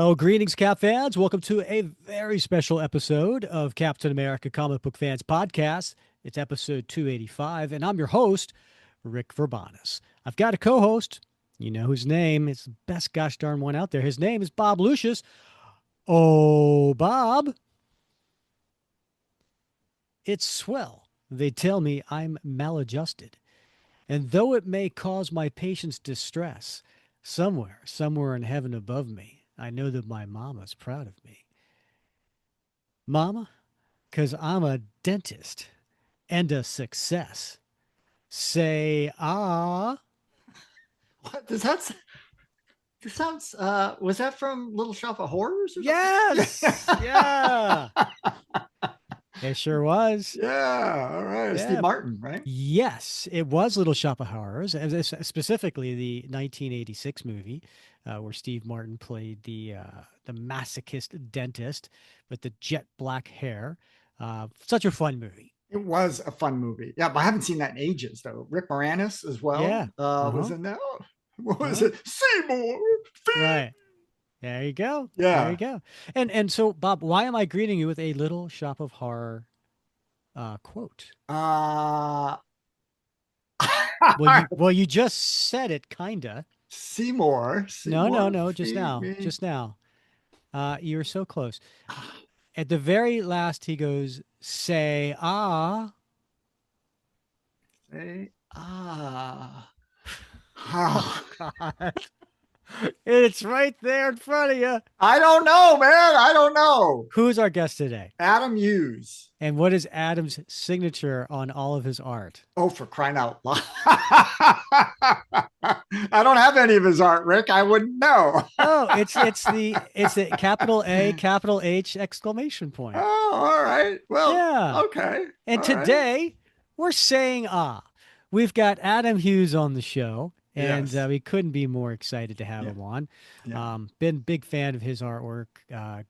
Well, greetings, Cap fans. Welcome to a very special episode of Captain America Comic Book Fans Podcast. It's episode 285, and I'm your host, Rick Verbanis. I've got a co host. You know his name. It's the best gosh darn one out there. His name is Bob Lucius. Oh, Bob, it's swell. They tell me I'm maladjusted. And though it may cause my patients distress, somewhere in heaven above me, I know that my mama's proud of me. Mama, because I'm a dentist and a success. Say ah. What does that? This sounds. Was that from Little Shop of Horrors or something? Yes. Yeah. It sure was. Yeah. All right. Steve Yeah. Martin, right? Yes, it was Little Shop of Horrors, and specifically the 1986 movie where Steve Martin played the masochist dentist with the jet black hair. Such a fun movie. It was a fun movie. Yeah, but I haven't seen that in ages though. Rick Moranis as well Yeah. Uh was huh. in that. Oh, what was Uh-huh. it? Seymour. Right. There you go. There you Yeah. go. And so, Bob, why am I greeting you with a Little Shop of Horror quote? Uh, Well, you just said it, kinda. Seymour. No, no, Seymour. no. Just Feed now. me. Just now. You were so close. At the very last, he goes, "Say ah." Say ah. Oh God, it's right there in front of you. I don't know, man. I don't know. Who's our guest today? Adam Hughes. And what is Adam's signature on all of his art? Oh, for crying out loud. I don't have any of his art, Rick. I wouldn't know. Oh, it's the capital A, capital H exclamation point. Oh, all right. Well, Yeah. okay. And All right. today we're saying ah. We've got Adam Hughes on the show, and Yes. we couldn't be more excited to have Yeah. him on. Yeah. Been big fan of his artwork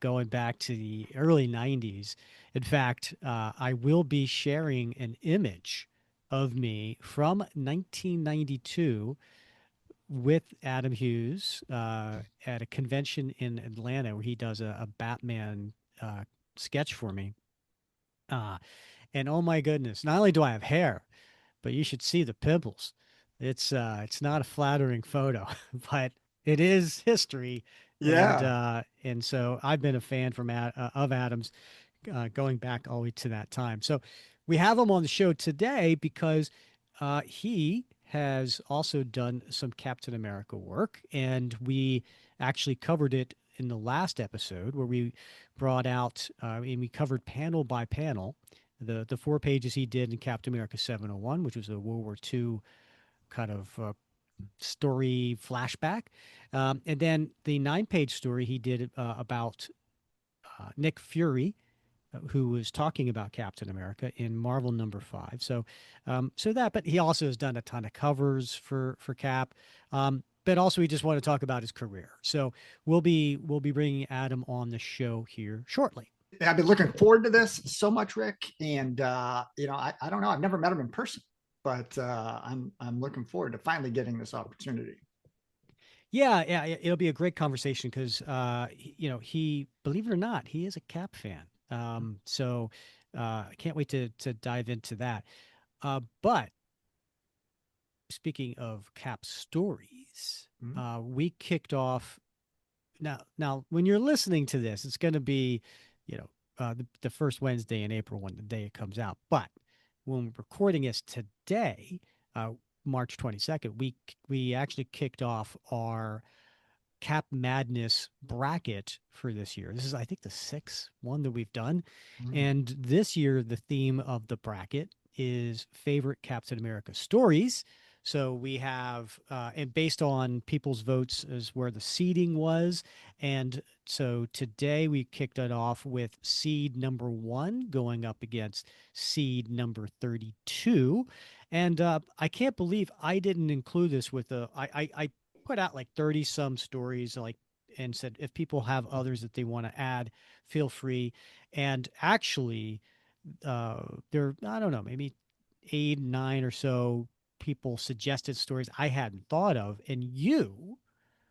going back to the early 90s. In fact, I will be sharing an image of me from 1992 with Adam Hughes at a convention in Atlanta where he does a Batman sketch for me. Uh, and oh my goodness, not only do I have hair, but you should see the pimples. It's not a flattering photo, but it is history, Yeah. and so I've been a fan of Adams going back all the way to that time. So we have him on the show today because he has also done some Captain America work, and we actually covered it in the last episode where we brought out and we covered panel by panel the 4 pages he did in Captain America 701, which was a World War II kind of story flashback, and then the 9 page story he did about Nick Fury, who was talking about Captain America in Marvel #5. But he also has done a ton of covers for Cap. But also, we just want to talk about his career. So we'll be bringing Adam on the show here shortly. I've been looking forward to this so much, Rick. And I don't know. I've never met him in person, but I'm looking forward to finally getting this opportunity. Yeah, yeah, it'll be a great conversation because he, believe it or not, he is a Cap fan. So I can't wait to dive into that. But speaking of Cap stories, Mhm. we kicked off now. When you're listening to this, it's going to be, the first Wednesday in April when the day it comes out. But when we're recording this today, uh, March 22nd, we actually kicked off our Cap Madness bracket for this year. This is, I think, the sixth one that we've done. Mhm. And this year, the theme of the bracket is favorite Captain America stories. So we have, and based on people's votes, is where the seeding was. And so today we kicked it off with seed number 1 going up against seed number 32. And I can't believe I didn't include this with I put out like 30 some stories, like, and said if people have others that they want to add, feel free. And actually, there, I don't know, maybe 8, 9 or so people suggested stories I hadn't thought of, and you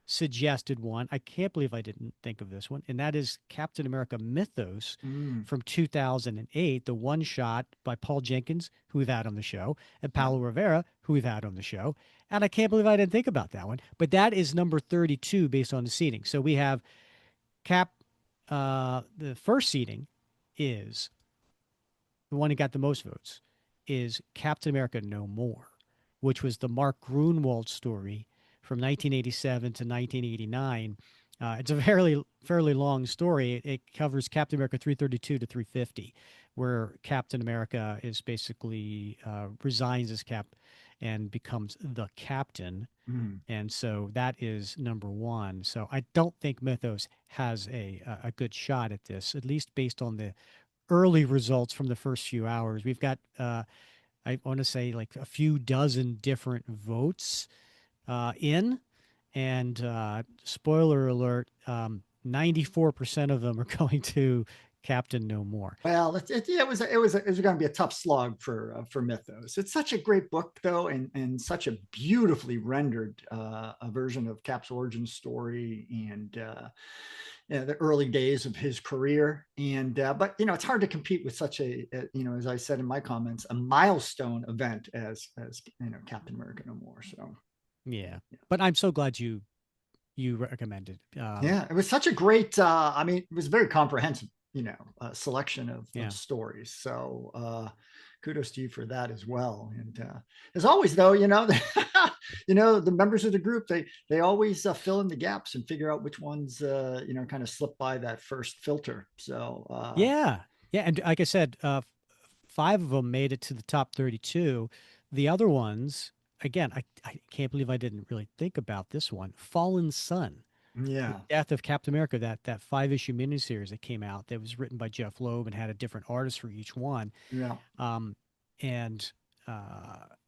suggested one. I can't believe I didn't think of this one, and that is Captain America Mythos Mm, from 2008, the one shot by Paul Jenkins, who we've had on the show, and yeah. Paulo Rivera, who we've had on the show. And I can't believe I didn't think about that one. But that is number 32 based on the seating. So we have Cap, the first seating is the one who got the most votes is Captain America No More, which was the Mark Grunwald story from 1987 to 1989. It's a fairly long story. It covers Captain America 332 to 350, where Captain America is basically resigns as Cap and becomes the captain. Mm. And so that is number one. So I don't think Mythos has a good shot at this, at least based on the early results from the first few hours. We've got I want to say like a few dozen different votes in, and spoiler alert, 94% of them are going to Captain No More. Well, yeah, it was going to be a tough slog for Mythos. It's such a great book, though, and such a beautifully rendered a version of Cap's origin story and the early days of his career. And but it's hard to compete with such a as I said in my comments, a milestone event as Captain America No More. So Yeah, but I'm so glad you recommended. yeah, it was such a great. I mean, it was very comprehensive, selection of Yeah. stories. So kudos to you for that as well. And as always, though, the members of the group they always fill in the gaps and figure out which ones kind of slip by that first filter. So Yeah. Yeah. And like I said, five of them made it to the top 32. The other ones, again, I can't believe I didn't really think about this one. Fallen Sun, the yeah, death of Captain America, that 5 issue miniseries that came out that was written by Jeff Loeb and had a different artist for each one. yeah, Um, and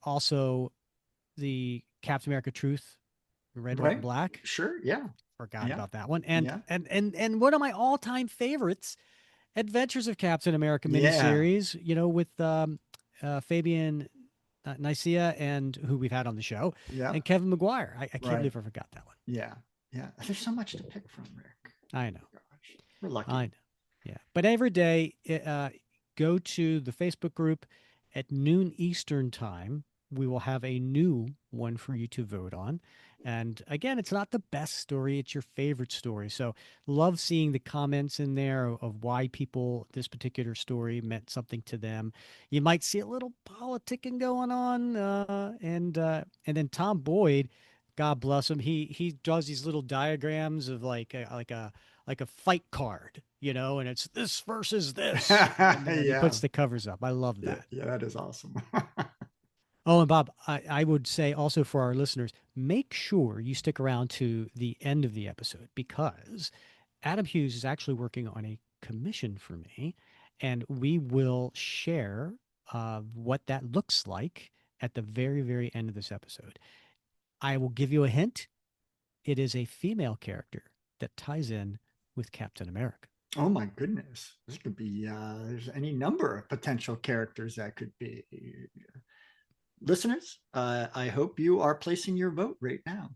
also the Captain America Truth, Red, White, and right, Black. sure, yeah, Forgot yeah, about that one. And yeah, one of my all-time favorites, Adventures of Captain America yeah, miniseries, with Fabian Nicaea and who we've had on the show, yeah, and Kevin McGuire. I can't right, believe I forgot that one. yeah, yeah. There's so much to pick from, Rick. I know. Gosh, we're I lucky. know. Yeah. But every day, go to the Facebook group at noon Eastern time. We will have a new one for you to vote on. And again, it's not the best story, it's your favorite story. So, love seeing the comments in there of why people, this particular story meant something to them. You might see a little politicking going on. And then Tom Boyd, God bless him, he draws these little diagrams of like a fight card, and it's this versus this, and then he Yeah, puts the covers up. I love yeah, that. yeah. That is awesome. Oh, and Bob, I would say also for our listeners, make sure you stick around to the end of the episode because Adam Hughes is actually working on a commission for me, and we will share what that looks like at the very, very end of this episode. I will give you a hint. It is a female character that ties in with Captain America. Oh my goodness, this could be. There's any number of potential characters that could be. Listeners, I hope you are placing your vote right now.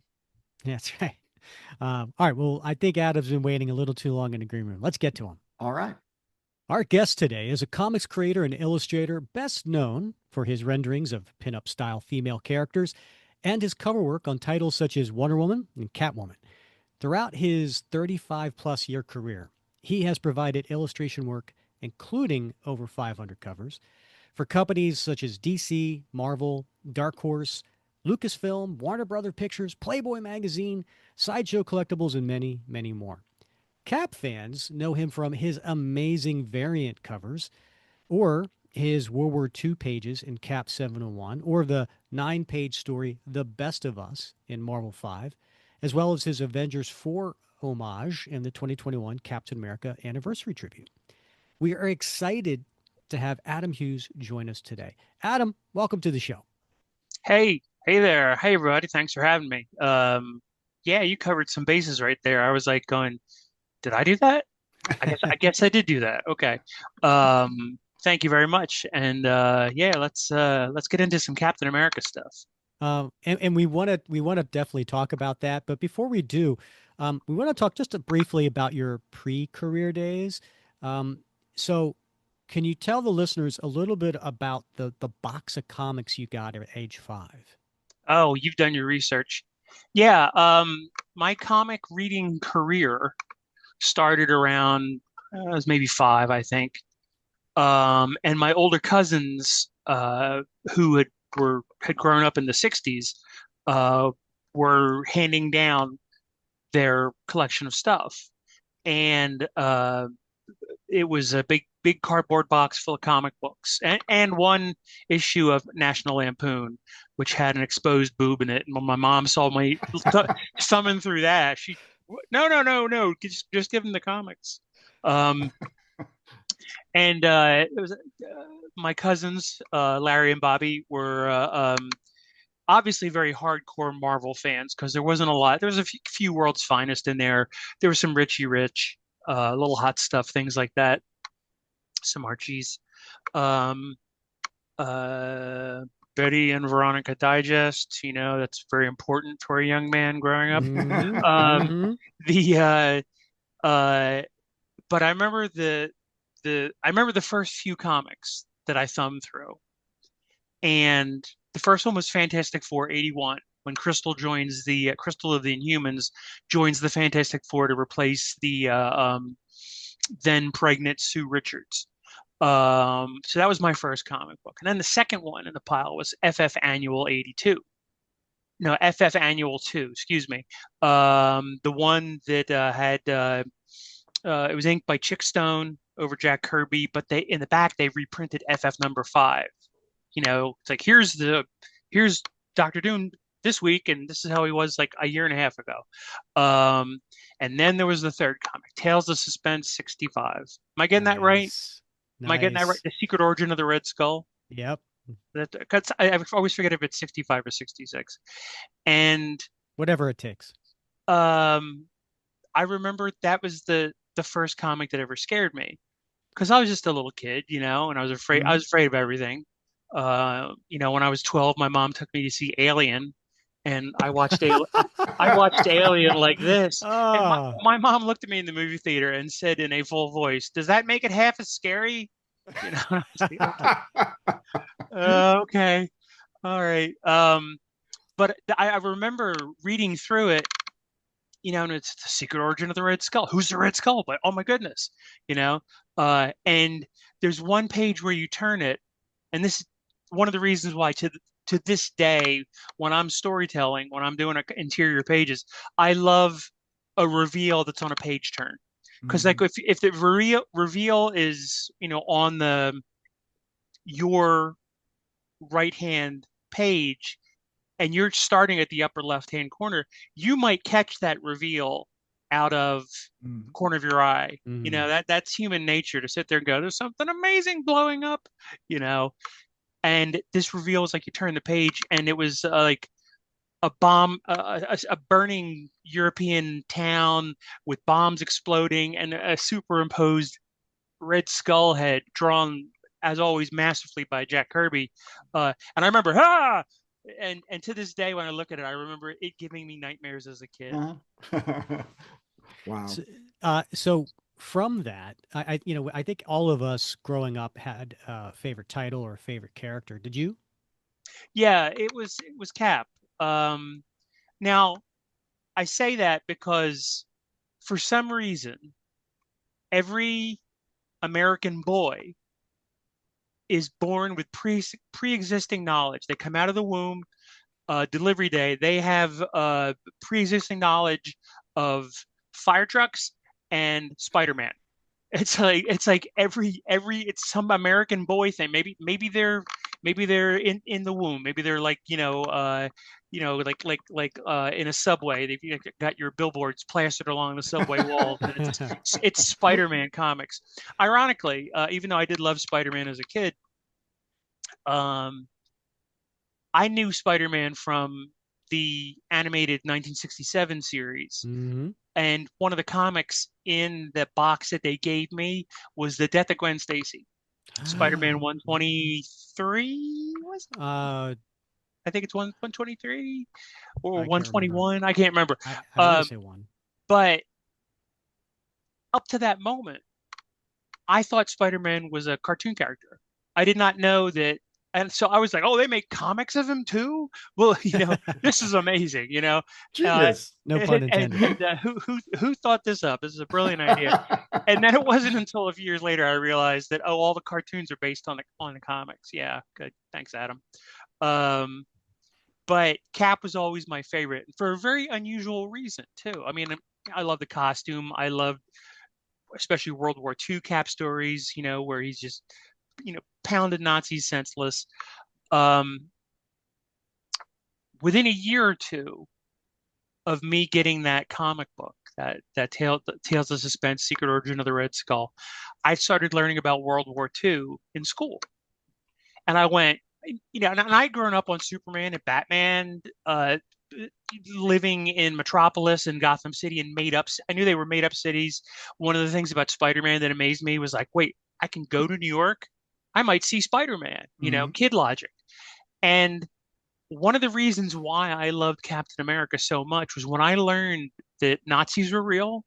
That's right. All right. Well, I think Adam's been waiting a little too long in the green room. Let's get to him. All right. Our guest today is a comics creator and illustrator best known for his renderings of pinup style female characters and his cover work on titles such as Wonder Woman and Catwoman. Throughout his 35 plus year career, he has provided illustration work, including over 500 covers, for companies such as DC, Marvel, Dark Horse, Lucasfilm, Warner Brother Pictures, Playboy Magazine, Sideshow Collectibles, and many, many more. Cap fans know him from his amazing variant covers, or his World War II pages in Cap 701, or the 9 page story The Best of Us in Marvel 5, as well as his Avengers 4 homage in the 2021 Captain America Anniversary Tribute. We are excited to have Adam Hughes join us today. Adam, welcome to the show. Hey there. Hey everybody. Thanks for having me. Yeah, you covered some bases right there. I was like going, did I do that? I guess I did do that. Okay. Thank you very much. And yeah, let's get into some Captain America stuff. And we want to definitely talk about that. But before we do, we want to talk just briefly about your pre-career days. Um, so, can you tell the listeners a little bit about the box of comics you got at age 5? Oh, you've done your research. Yeah, my comic reading career started around I was maybe 5, I think. And my older cousins, who had grown up in the '60s, uh, were handing down their collection of stuff, and it was a big cardboard box full of comic books and one issue of National Lampoon, which had an exposed boob in it. And when my mom saw me thumbing through that, she, no, no, no, no, just give them the comics. Um, and it was my cousins, Larry and Bobby, were obviously very hardcore Marvel fans because there wasn't a lot. There was a few World's Finest in there. There was some Richie Rich, little hot stuff, things like that. Some Archies. Um, uh, Betty and Veronica Digest. That's very important for a young man growing up. Mm-hmm. Um, Mm-hmm. the but I remember the first few comics that I thumbed through, and the first one was Fantastic Four '81 when Crystal of the Inhumans joins the Fantastic Four to replace the then pregnant Sue Richards. So that was my first comic book. And then the second one in the pile was FF Annual 82. No, FF Annual 2, excuse me. The one that had it was inked by Chick Stone over Jack Kirby, but they in the back they reprinted FF number 5. It's like here's Doctor Doom this week, and this is how he was like a year and a half ago. Um, and then there was the third comic, Tales of Suspense 65. Am I getting that right? Nice. Am I getting that right? Nice. The Secret Origin of the Red Skull. Yep. Cause I always forget if it's 65 or 66. And Whatever it takes. um, I remember that was the first comic that ever scared me because I was just a little kid, and I was afraid. I Mhm. was afraid of everything. When I was 12, my mom took me to see Alien, and I watched Alien like this, and my Ah. my mom looked at me in the movie theater and said in a full voice, "Does that make it half as scary?" I was like, okay, okay, all right. But I remember reading through it, and it's the Secret Origin of the Red Skull. Who's the Red Skull? But oh my goodness, you know. And there's one page where you turn it, and this is one of the reasons why to this day, when I'm storytelling, when I'm doing interior pages, I love a reveal that's on a page turn. Because like Mhm. if the reveal is on the your right hand page and you're starting at the upper left hand corner, you might catch that reveal out of the Mhm. corner of your eye. Mhm. That's human nature to sit there and go, there's something amazing blowing up, you know. And this reveal was like you turn the page and it was like a bomb, a burning European town with bombs exploding and a superimposed red skull head drawn as always masterfully by Jack Kirby. And I remember, and to this day when I look at it, I remember it giving me nightmares as a kid. Uh-huh. Wow. So, so from that, I think all of us growing up had a favorite title or a favorite character. Did you? Yeah, it was Cap. Um, Now I say that because for some reason every American boy is born with pre-existing knowledge. They come out of the womb, delivery day, they have pre-existing knowledge of fire trucks and Spider-Man. It's like every it's some American boy thing. Maybe they're in the womb. Maybe they're like like in a subway. They've got your billboards plastered along the subway walls, and it's Spider-Man comics. Ironically, even though I did love Spider-Man as a kid, um, I knew Spider-Man from the animated 1967 series. Hmm. And one of the comics in the box that they gave me was The Death of Gwen Stacy. Spider-Man 123 was it? uh, I think it's 123 or I can't remember. 121. I can't remember. I want to Um, say one. but up to that moment, I thought Spider-Man was a cartoon character. I did not know that. And so I was like, oh, they make comics of him too? Well, this is amazing, Uh, Genius. No pun intended. who thought this up? This is a brilliant idea. And then it wasn't until a few years later I realized that, oh, all the cartoons are based on the comics. Yeah, good. Thanks, Adam. Um, but Cap was always my favorite for a very unusual reason too. I mean, I love the costume. I love especially World War II Cap stories, where he's just, pounded Nazis senseless. Um, Within a year or two of me getting that comic book, Tales of Suspense, Secret Origin of the Red Skull, I started learning about World War II in school. And I went, and I'd grown up on Superman and Batman, living in Metropolis and Gotham City and made up. I knew they were made up cities. One of the things about Spider-Man that amazed me was like, wait, I can go to New York. I might see Spider-Man, Mhm. kid logic. And one of the reasons why I loved Captain America so much was when I learned that Nazis were real,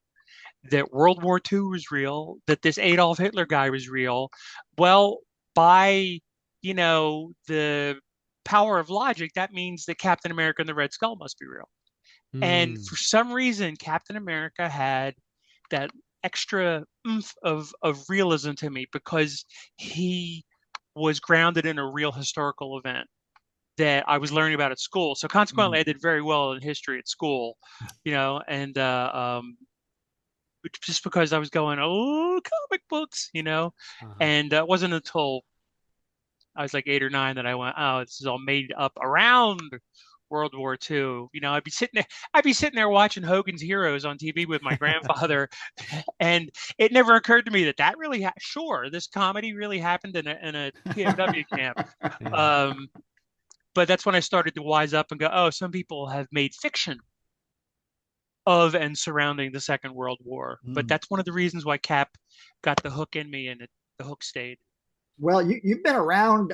that World War II was real, that this Adolf Hitler guy was real. Well, by, the power of logic, that means that Captain America and the Red Skull must be real. And Hmm. for some reason, Captain America had that extra oomph of realism to me because he was grounded in a real historical event that I was learning about at school. So consequently, Mhm. I did very well in history at school, and just because I was going, oh, comic books, Uh-huh. and it wasn't until I was like 8 or 9 that I went, oh, this is all made up around World War II. I'd be sitting there watching Hogan's Heroes on TV with my grandfather, and it never occurred to me that really, sure, this comedy really happened in a POW camp. Yeah. Um, but that's when I started to wise up and go, oh, some people have made fiction of and surrounding the Second World War. But Mm. that's one of the reasons why Cap got the hook in me, and the hook stayed. Well, you've been around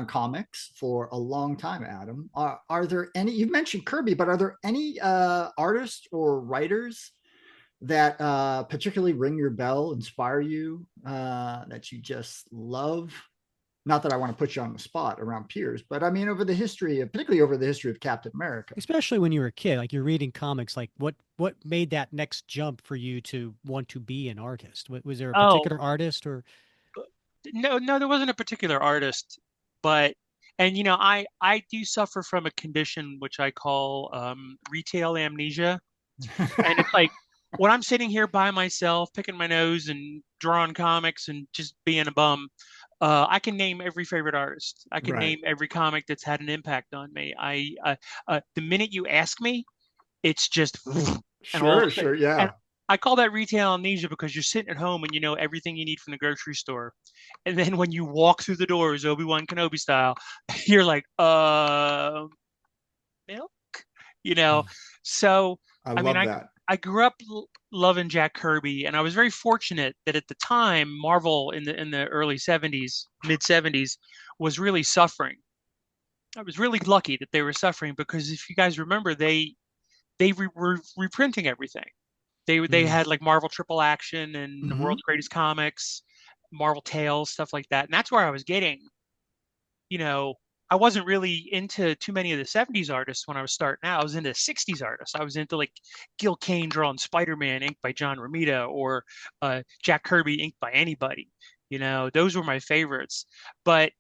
comics for a long time, Adam. Are there any? You mentioned Kirby, but are there any artists or writers that particularly ring your bell, inspire you, that you just love? Not that I want to put you on the spot around peers, but I mean, particularly over the history of Captain America. Especially when you were a kid, like you're reading comics, like what made that next jump for you to want to be an artist? Was there a Oh, particular artist or no, no, there wasn't a particular artist, but and I do suffer from a condition which I call retail amnesia. And it's like when I'm sitting here by myself, picking my nose and drawing comics and just being a bum, I can name every favorite artist. I can Right. name every comic that's had an impact on me. The minute you ask me, it's just and all of Sure, a sudden, sure, and yeah. I call that retail amnesia because you're sitting at home and you know everything you need from the grocery store. And then when you walk through the doors, Obi-Wan Kenobi style, you're like, milk, you know. So, I I mean, love that. I grew up loving Jack Kirby, and I was very fortunate that at the time, Marvel in the early '70s, mid '70s, was really suffering. I was really lucky that they were suffering because if you guys remember, they were reprinting everything. They Mm. had like Marvel Triple Action and the Hmm. World's Greatest Comics, Marvel Tales, stuff like that, and that's where I was getting you know, I wasn't really into too many of the '70s artists when I was starting out. I was into '60s artists. I was into like Gil Kane drawing Spider-Man inked by John Romita or Jack Kirby inked by anybody. Those were my favorites. But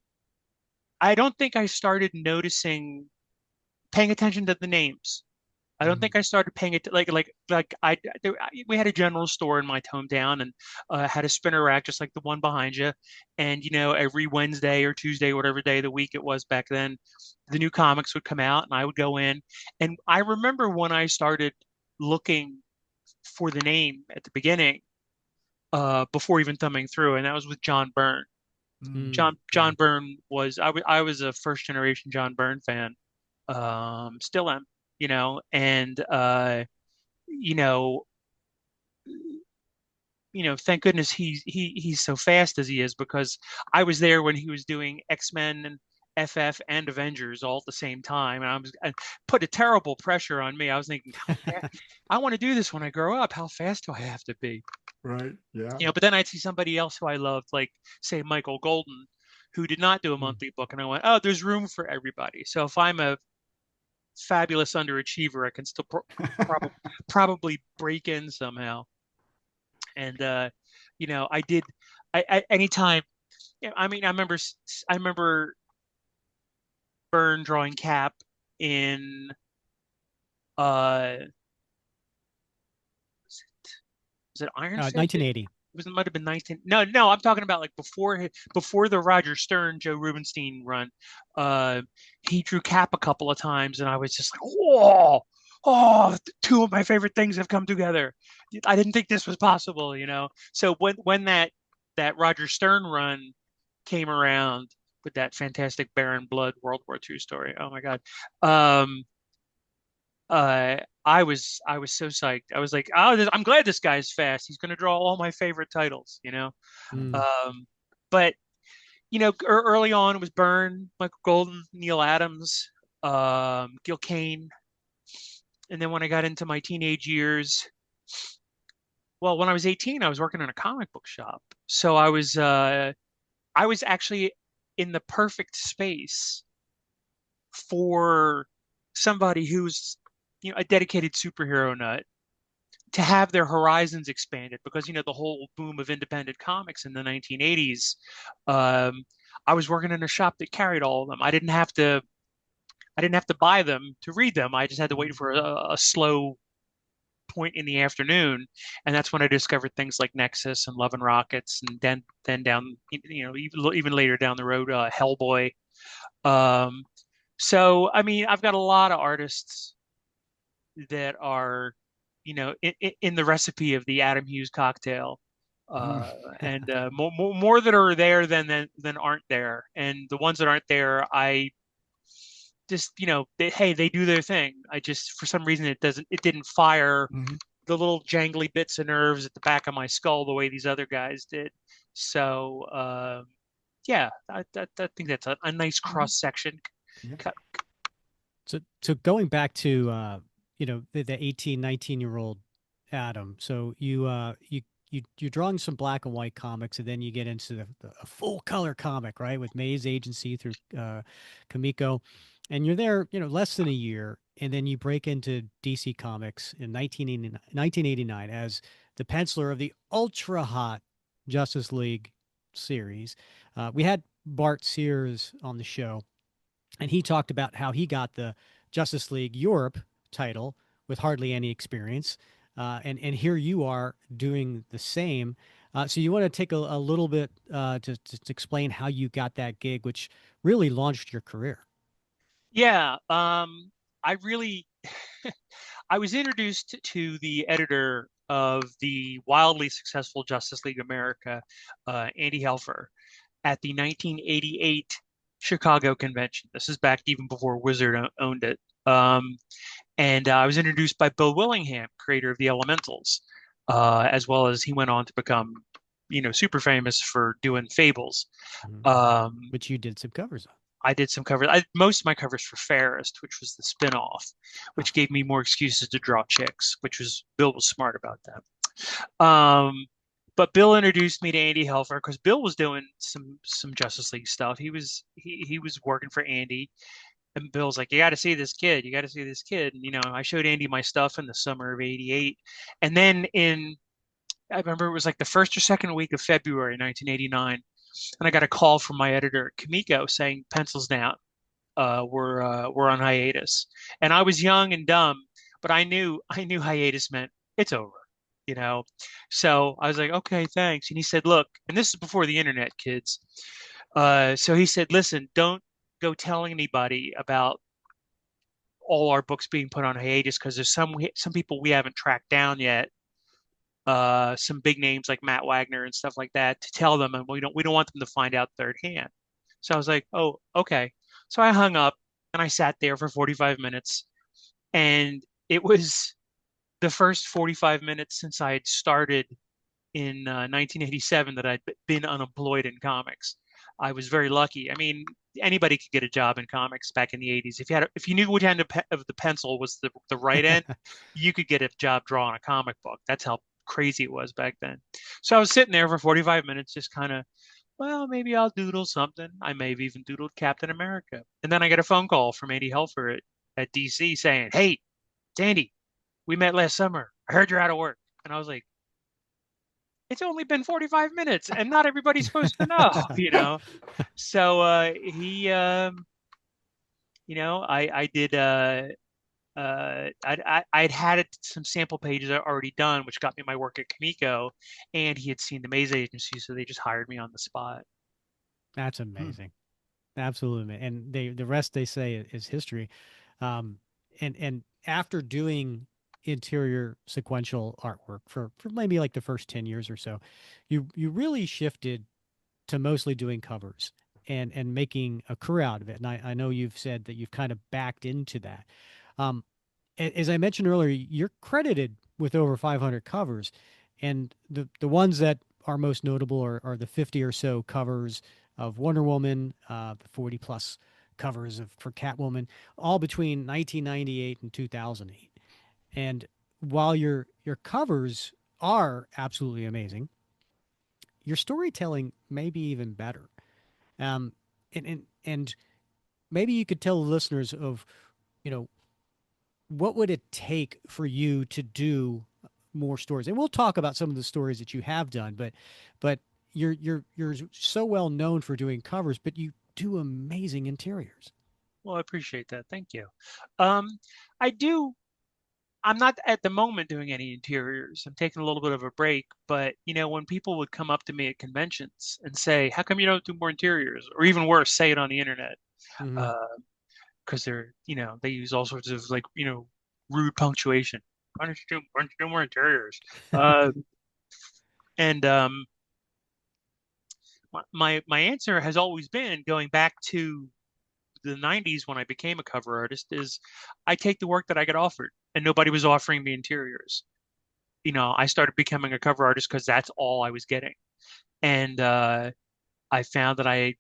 I don't think I started paying attention to the names. I don't Mm. think I started paying it we had a general store in my hometown and had a spinner rack just like the one behind you, and every Wednesday or Tuesday, whatever day of the week it was back then, the new comics would come out and I would go in, and I remember when I started looking for the name at the beginning, before even thumbing through, and that was with John Byrne. Mm. Mm. John Byrne I was a first generation John Byrne fan, still am, and you know, thank goodness he's so fast as he is because I was there when he was doing X-Men FF and Avengers all at the same time, and I put a terrible pressure on me. I was thinking, how fast I want to do this when I grow up. How fast do I have to be? Right. Yeah. But then I'd see somebody else who I loved, like say Michael Golden, who did not do a Mm. monthly book, and I went, oh, there's room for everybody. So if I'm a fabulous underachiever, I can still probably break in somehow. And I did. Anytime. I mean, I remember Byrne drawing Cap in uh was it Iron Fist? 1980. It might have been 19. No, no, I'm talking about like before the Roger Stern, Joe Rubenstein run. Uh, he drew Cap a couple of times, and I was just like, whoa, oh, two of my favorite things have come together. I didn't think this was possible. So when that Roger Stern run came around with that fantastic Baron Blood World War II story, oh my God. Um, I was so psyched. I was like, oh, I'm glad this guy's fast. He's going to draw all my favorite titles. Mm. But early on it was Byrne, Michael Golden, Neil Adams, Gil Kane, and then when I got into my teenage years, well, when I was 18, I was working in a comic book shop, so I was actually in the perfect space for somebody who's a dedicated superhero nut to have their horizons expanded because the whole boom of independent comics in the 1980s. um, I was working in a shop that carried all of them. I didn't have to buy them to read them. I just had to wait for a slow point in the afternoon, and that's when I discovered things like Nexus and Love and Rockets, and then down even later down the road, Hellboy. um, so I mean, I've got a lot of artists that are, in the recipe of the Adam Hughes cocktail, Mm. uh, and more that are there than aren't there. And the ones that aren't there, I just, hey, they do their thing. I just, for some reason, it didn't fire Mhm. the little jangly bits of nerves at the back of my skull the way these other guys did. So, yeah, I think that's a nice Mhm. cross section. Yeah. So going back to the 18, 19-year-old Adam. So you're drawing some black and white comics, and then you get into the a full color comic, right? With May's agency through Kamiko. And you're there, less than a year, and then you break into DC Comics in 1989 as the penciler of the ultra hot Justice League series. We had Bart Sears on the show, and he talked about how he got the Justice League Europe title with hardly any experience. And here you are doing the same. So you want to take a little bit to explain how you got that gig, which really launched your career. Yeah, I really I was introduced to the editor of the wildly successful Justice League America, Andy Helfer, at the 1988 Chicago convention. This is back even before Wizard owned it. And I was introduced by Bill Willingham, creator of the Elementals, as well as he went on to become, super famous for doing Fables. Mhm. Um, Which you did some covers on. I did some covers. Most of my covers for Fairest, which was the spin-off, which gave me more excuses to draw chicks, which was Bill was smart about that. But Bill introduced me to Andy Helfer because Bill was doing some Justice League stuff. He was working for Andy, and Bill's like, "You got to see this kid. You got to see this kid." And I showed Andy my stuff in the summer of '88, and then I remember it was like the first or second week of February 1989, and I got a call from my editor at Kamiko saying pencils down. We're on hiatus, and I was young and dumb, but I knew hiatus meant it's over. You know, so I was like, okay, thanks. And he said, look, and this is before the internet, kids. So he said, listen, don't go telling anybody about all our books being put on hiatus because there's some people we haven't tracked down yet. Some big names like Matt Wagner and stuff like that to tell them, and we don't want them to find out third hand. So I was like, oh, okay. So I hung up and I sat there for 45 minutes, and it was the first 45 minutes since I had started in 1987 that I'd been unemployed in comics. I was very lucky. I mean, anybody could get a job in comics back in the 80s. If you knew which end of the pencil was the right end, you could get a job drawing a comic book. That's how crazy it was back then. So I was sitting there for 45 minutes, just kind of, well, maybe I'll doodle something. I may have even doodled Captain America. And then I get a phone call from Andy Helfer at DC saying, "Hey, Dandy, we met last summer. I heard you're out of work." And I was like, it's only been 45 minutes and not everybody's supposed to know, you know? So I did I'd had some sample pages already done, which got me my work at Kamiko, and he had seen the Maze Agency, so they just hired me on the spot. That's Hmm. amazing. Absolutely. And the rest they say is history. Um, and after doing interior sequential artwork for maybe like the first 10 years or so, you really shifted to mostly doing covers and making a career out of it. And I know you've said that you've kind of backed into that. Um, as I mentioned earlier, you're credited with over 500 covers, and the ones that are most notable are the 50 or so covers of Wonder Woman, the 40 plus covers for Catwoman, all between 1998 and 2008. And while your covers are absolutely amazing, your storytelling may be even better. Um, and maybe you could tell the listeners of, you know, what would it take for you to do more stories? And we'll talk about some of the stories that you have done, but you're so well known for doing covers, but you do amazing interiors. Well, I appreciate that. Thank you. Um, I do. I'm not at the moment doing any interiors. I'm taking a little bit of a break, but when people would come up to me at conventions and say, "How come you don't do more interiors?" Or even worse, say it on the internet, Hmm. uh, because they use all sorts of like, rude punctuation. Why don't you do more interiors? Uh, and my answer has always been, going back to the 90s when I became a cover artist, is I take the work that I get offered, and nobody was offering me interiors. I started becoming a cover artist because that's all I was getting. And I found that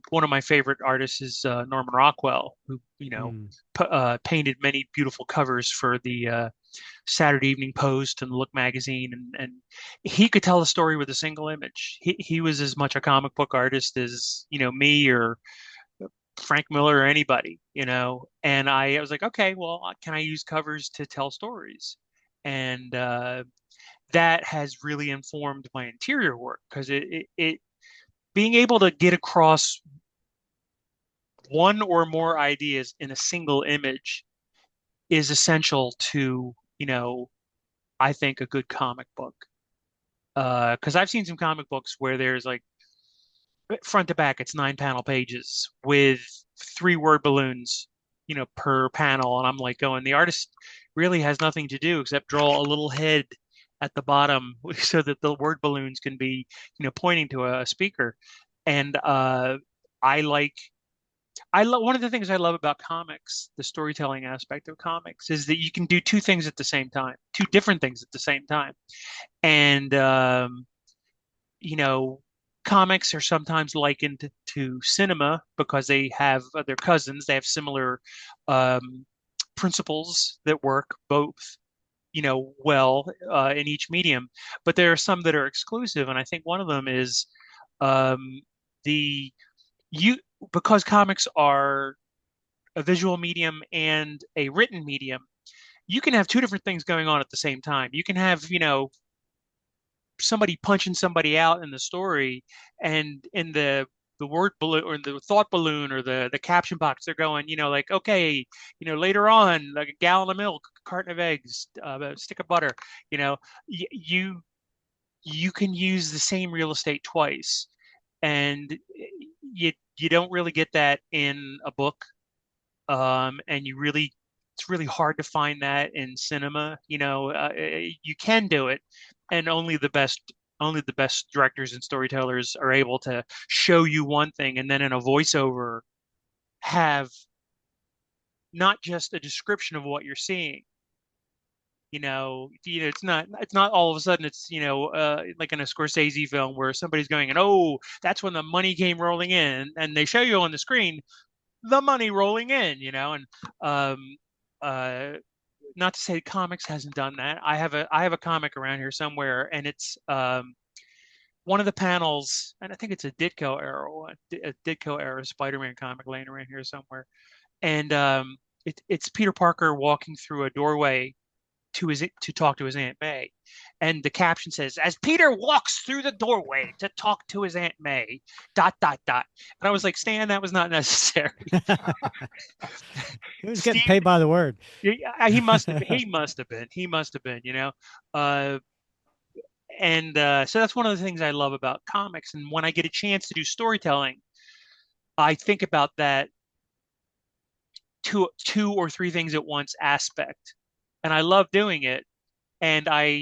one of my favorite artists is Norman Rockwell, who, Mm. painted many beautiful covers for the Saturday Evening Post and Look magazine, and he could tell a story with a single image. He was as much a comic book artist as, me or Frank Miller or anybody, And I was like, okay, well, can I use covers to tell stories? And that has really informed my interior work, because it being able to get across one or more ideas in a single image is essential to, I think, a good comic book. Because I've seen some comic books where there's like, front to back, it's 9 panel pages with 3 word balloons, per panel. And I'm like going, the artist really has nothing to do except draw a little head at the bottom so that the word balloons can be, pointing to a speaker. And I like, I love one of the things I love about comics, the storytelling aspect of comics, is that you can do two things at the same time, two different things at the same time. And you know, comics are sometimes likened to cinema because they have their cousins. They have similar um, principles that work both, well, in each medium. But there are some that are exclusive, and I think one of them is um, the you because comics are a visual medium and a written medium. You can have two different things going on at the same time. You can have, somebody punching somebody out in the story, and in the word balloon or the thought balloon or the caption box, they're going, like, okay, later on, like a gallon of milk, a carton of eggs, a stick of butter. you know you you can use the same real estate twice, and you don't really get that in a book. And it's really hard to find that in cinema. You can do it, and only the best directors and storytellers are able to show you one thing, and then in a voiceover have not just a description of what you're seeing, it's not all of a sudden it's like in a Scorsese film where somebody's going and oh that's when the money came rolling in and they show you on the screen the money rolling in, and um uh not to say comics hasn't done that. I have a comic around here somewhere, and it's one of the panels, and I think it's a Ditko era one, a Ditko era Spider-Man comic laying around here somewhere, and it's Peter Parker walking through a doorway to talk to his Aunt May, and the caption says, "As Peter walks through the doorway to talk to his Aunt May, dot dot dot." And I was like, Stan, that was not necessary. He was getting Steve, paid by the word. he must have, he must have been. Uh, and so that's one of the things I love about comics. And when I get a chance to do storytelling, I think about that two or three things at once aspect, and I love doing it. And I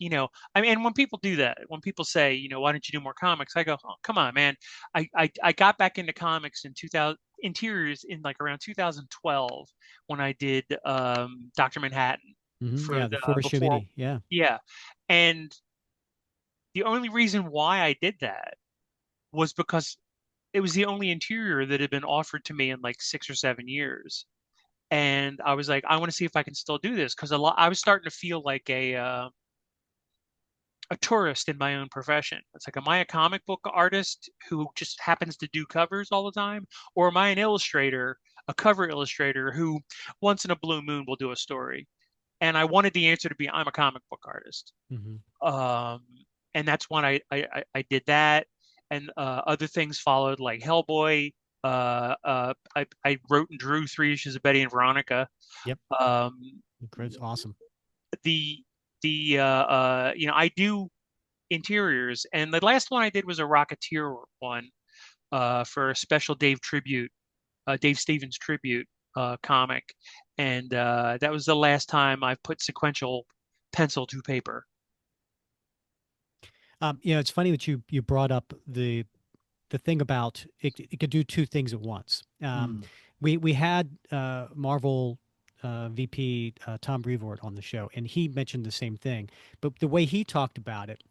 mean, and when people do that, when people say, why don't you do more comics? I go, oh, come on, man. I got back into comics in 2000, interiors in like around 2012 when I did Dr. Manhattan for Yeah, the the four issue before, mini. Yeah. yeah. And the only reason why I did that was because it was the only interior that had been offered to me in like 6 or 7 years. And I was like, I want to see if I can still do this because I was starting to feel like a tourist in my own profession. It's like, am I a comic book artist who just happens to do covers all the time? Or am I an illustrator, a cover illustrator who once in a blue moon will do a story? And I wanted the answer to be, I'm a comic book artist. Hmm. Um, and that's when I did that. And other things followed, like Hellboy. I wrote and drew 3 issues of Betty and Veronica. Yep. Um, It's awesome. the I do interiors, and the last one I did was a Rocketeer one for a special Dave Stevens tribute comic, and that was the last time I put sequential pencil to paper. It's funny that you brought up the thing about it could do two things at once. Mm. We had Marvel VP Tom Brevoort on the show, and he mentioned the same thing. But the way he talked about it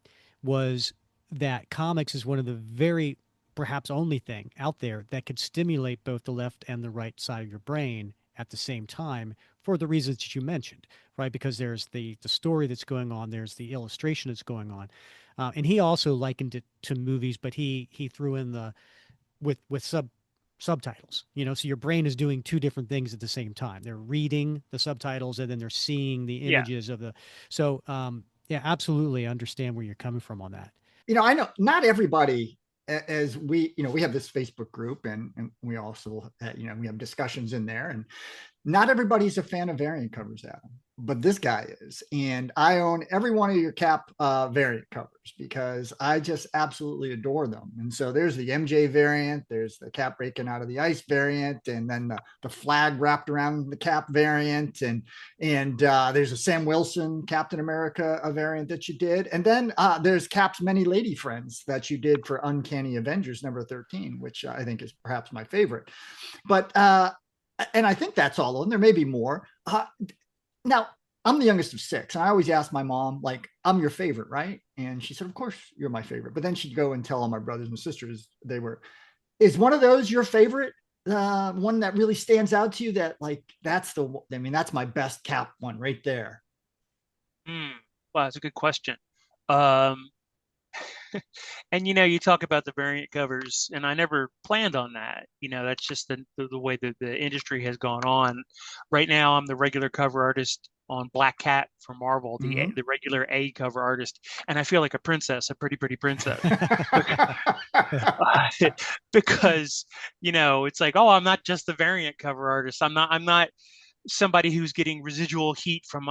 was that comics is one of the very perhaps only thing out there that could stimulate both the left and the right side of your brain at the same time for the reasons that you mentioned, right? Because there's the story that's going on, there's the illustration that's going on, and he also likened it to movies, but he threw in the with subtitles. So your brain is doing two different things at the same time. They're reading the subtitles and then they're seeing the Yeah. images of the. So yeah, absolutely understand where you're coming from on that. I know not everybody, as we have this Facebook group, and we also we have discussions in there, and not everybody's a fan of variant covers, Adam, but this guy is. And I own every one of your Cap variant covers because I just absolutely adore them. And so there's the MJ variant, there's the Cap breaking out of the ice variant, and then the flag wrapped around the Cap variant, and there's a Sam Wilson Captain America variant that you did. And then there's Cap's many lady friends that you did for Uncanny Avengers number 13, which I think is perhaps my favorite. But and I think that's all of them. There may be more. Now, I'm the youngest of six. And I always ask my mom, like, I'm your favorite, right? And she said, of course you're my favorite. But then she'd go and tell all my brothers and sisters they were. Is one of those your favorite? One that really stands out to you that, like, that's my best Cap one right there. Hmm. Wow, that's a good question. Um, and you talk about the variant covers, and I never planned on that. That's just the way that the industry has gone on. Right now, I'm the regular cover artist on Black Cat for Marvel, Mhm. the regular A cover artist, and I feel like a princess, a pretty pretty princess, because it's like, oh, I'm not just the variant cover artist. I'm not somebody who's getting residual heat from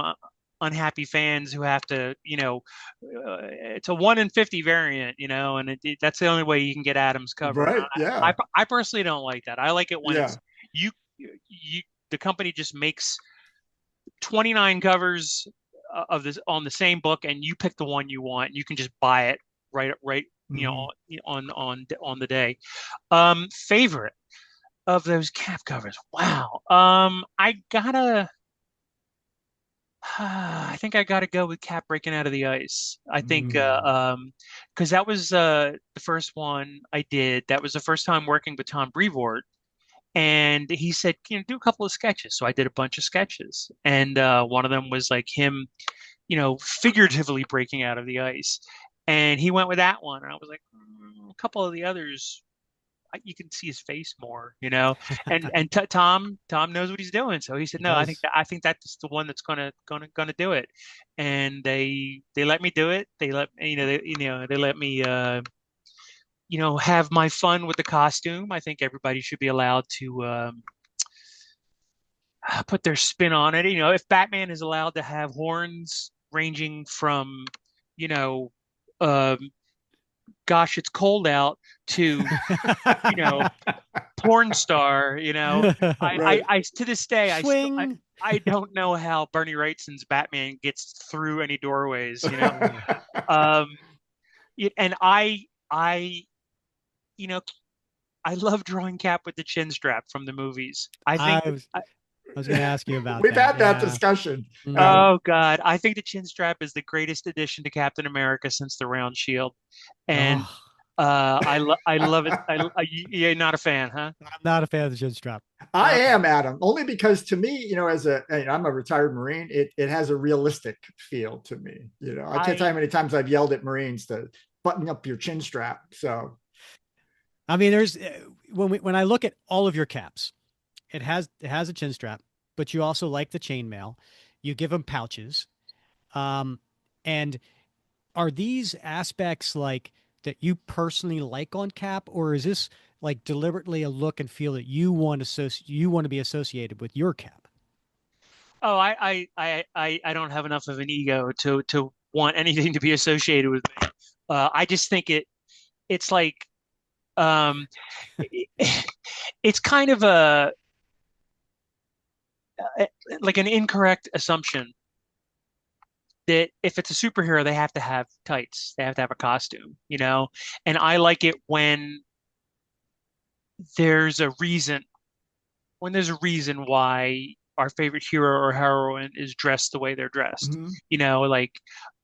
unhappy fans who have to, it's a 1 in 50 variant, and that's the only way you can get Adam's cover. And Right. Yeah. I personally don't like that. I like it when Yeah. it's you, you, the company just makes 29 covers of this on the same book, and you pick the one you want. You can just buy it right, Mhm. on the day. Favorite of those Cap covers. Wow. I gotta. I think I got to go with Cap breaking out of the ice. I think Mm. because that was the first one I did. That was the first time working with Tom Brevoort, and he said, do a couple of sketches. So I did a bunch of sketches, and one of them was like him, figuratively breaking out of the ice, and he went with that one. And I was like, a couple of the others you can see his face more, and t Tom knows what he's doing. So he said, He no, does. I think that's the one that's gonna do it. And they let me do it. They let me have my fun with the costume. I think everybody should be allowed to put their spin on it. If Batman is allowed to have horns ranging from, you know, um, gosh, it's cold out to, you know, porn star, Right. I to this day Swing. I don't know how Bernie Wrightson's Batman gets through any doorways. Uh, Um and I you know I love drawing Cap with the chin strap from the movies. I I think was I was going to ask you about We've that. had that Yeah. discussion, Hmm. Adam. oh God, I think the chin strap is the greatest addition to Captain America since the round shield. And Oh, I love it. You're not a fan, huh? I'm not a fan of the chin strap. I Okay. am, Adam, only because to me, I'm a retired Marine, it has a realistic feel to me. I can't tell you how I many times I've yelled at Marines to button up your chin strap. So, I mean, there's when I look at all of your caps, it has a chin strap, but you also like the chainmail. You give them pouches. Um, and are these aspects like that you personally like on Cap, or is this like deliberately a look and feel that you want to be associated with your Cap? Oh, I don't have enough of an ego to want anything to be associated with me. I just think it's like um, it, it's kind of like an incorrect assumption that if it's a superhero, they have to have tights, they have to have a costume, And I like it there's a reason, when there's a reason why our favorite hero or heroine is dressed the way they're dressed. mhm. Like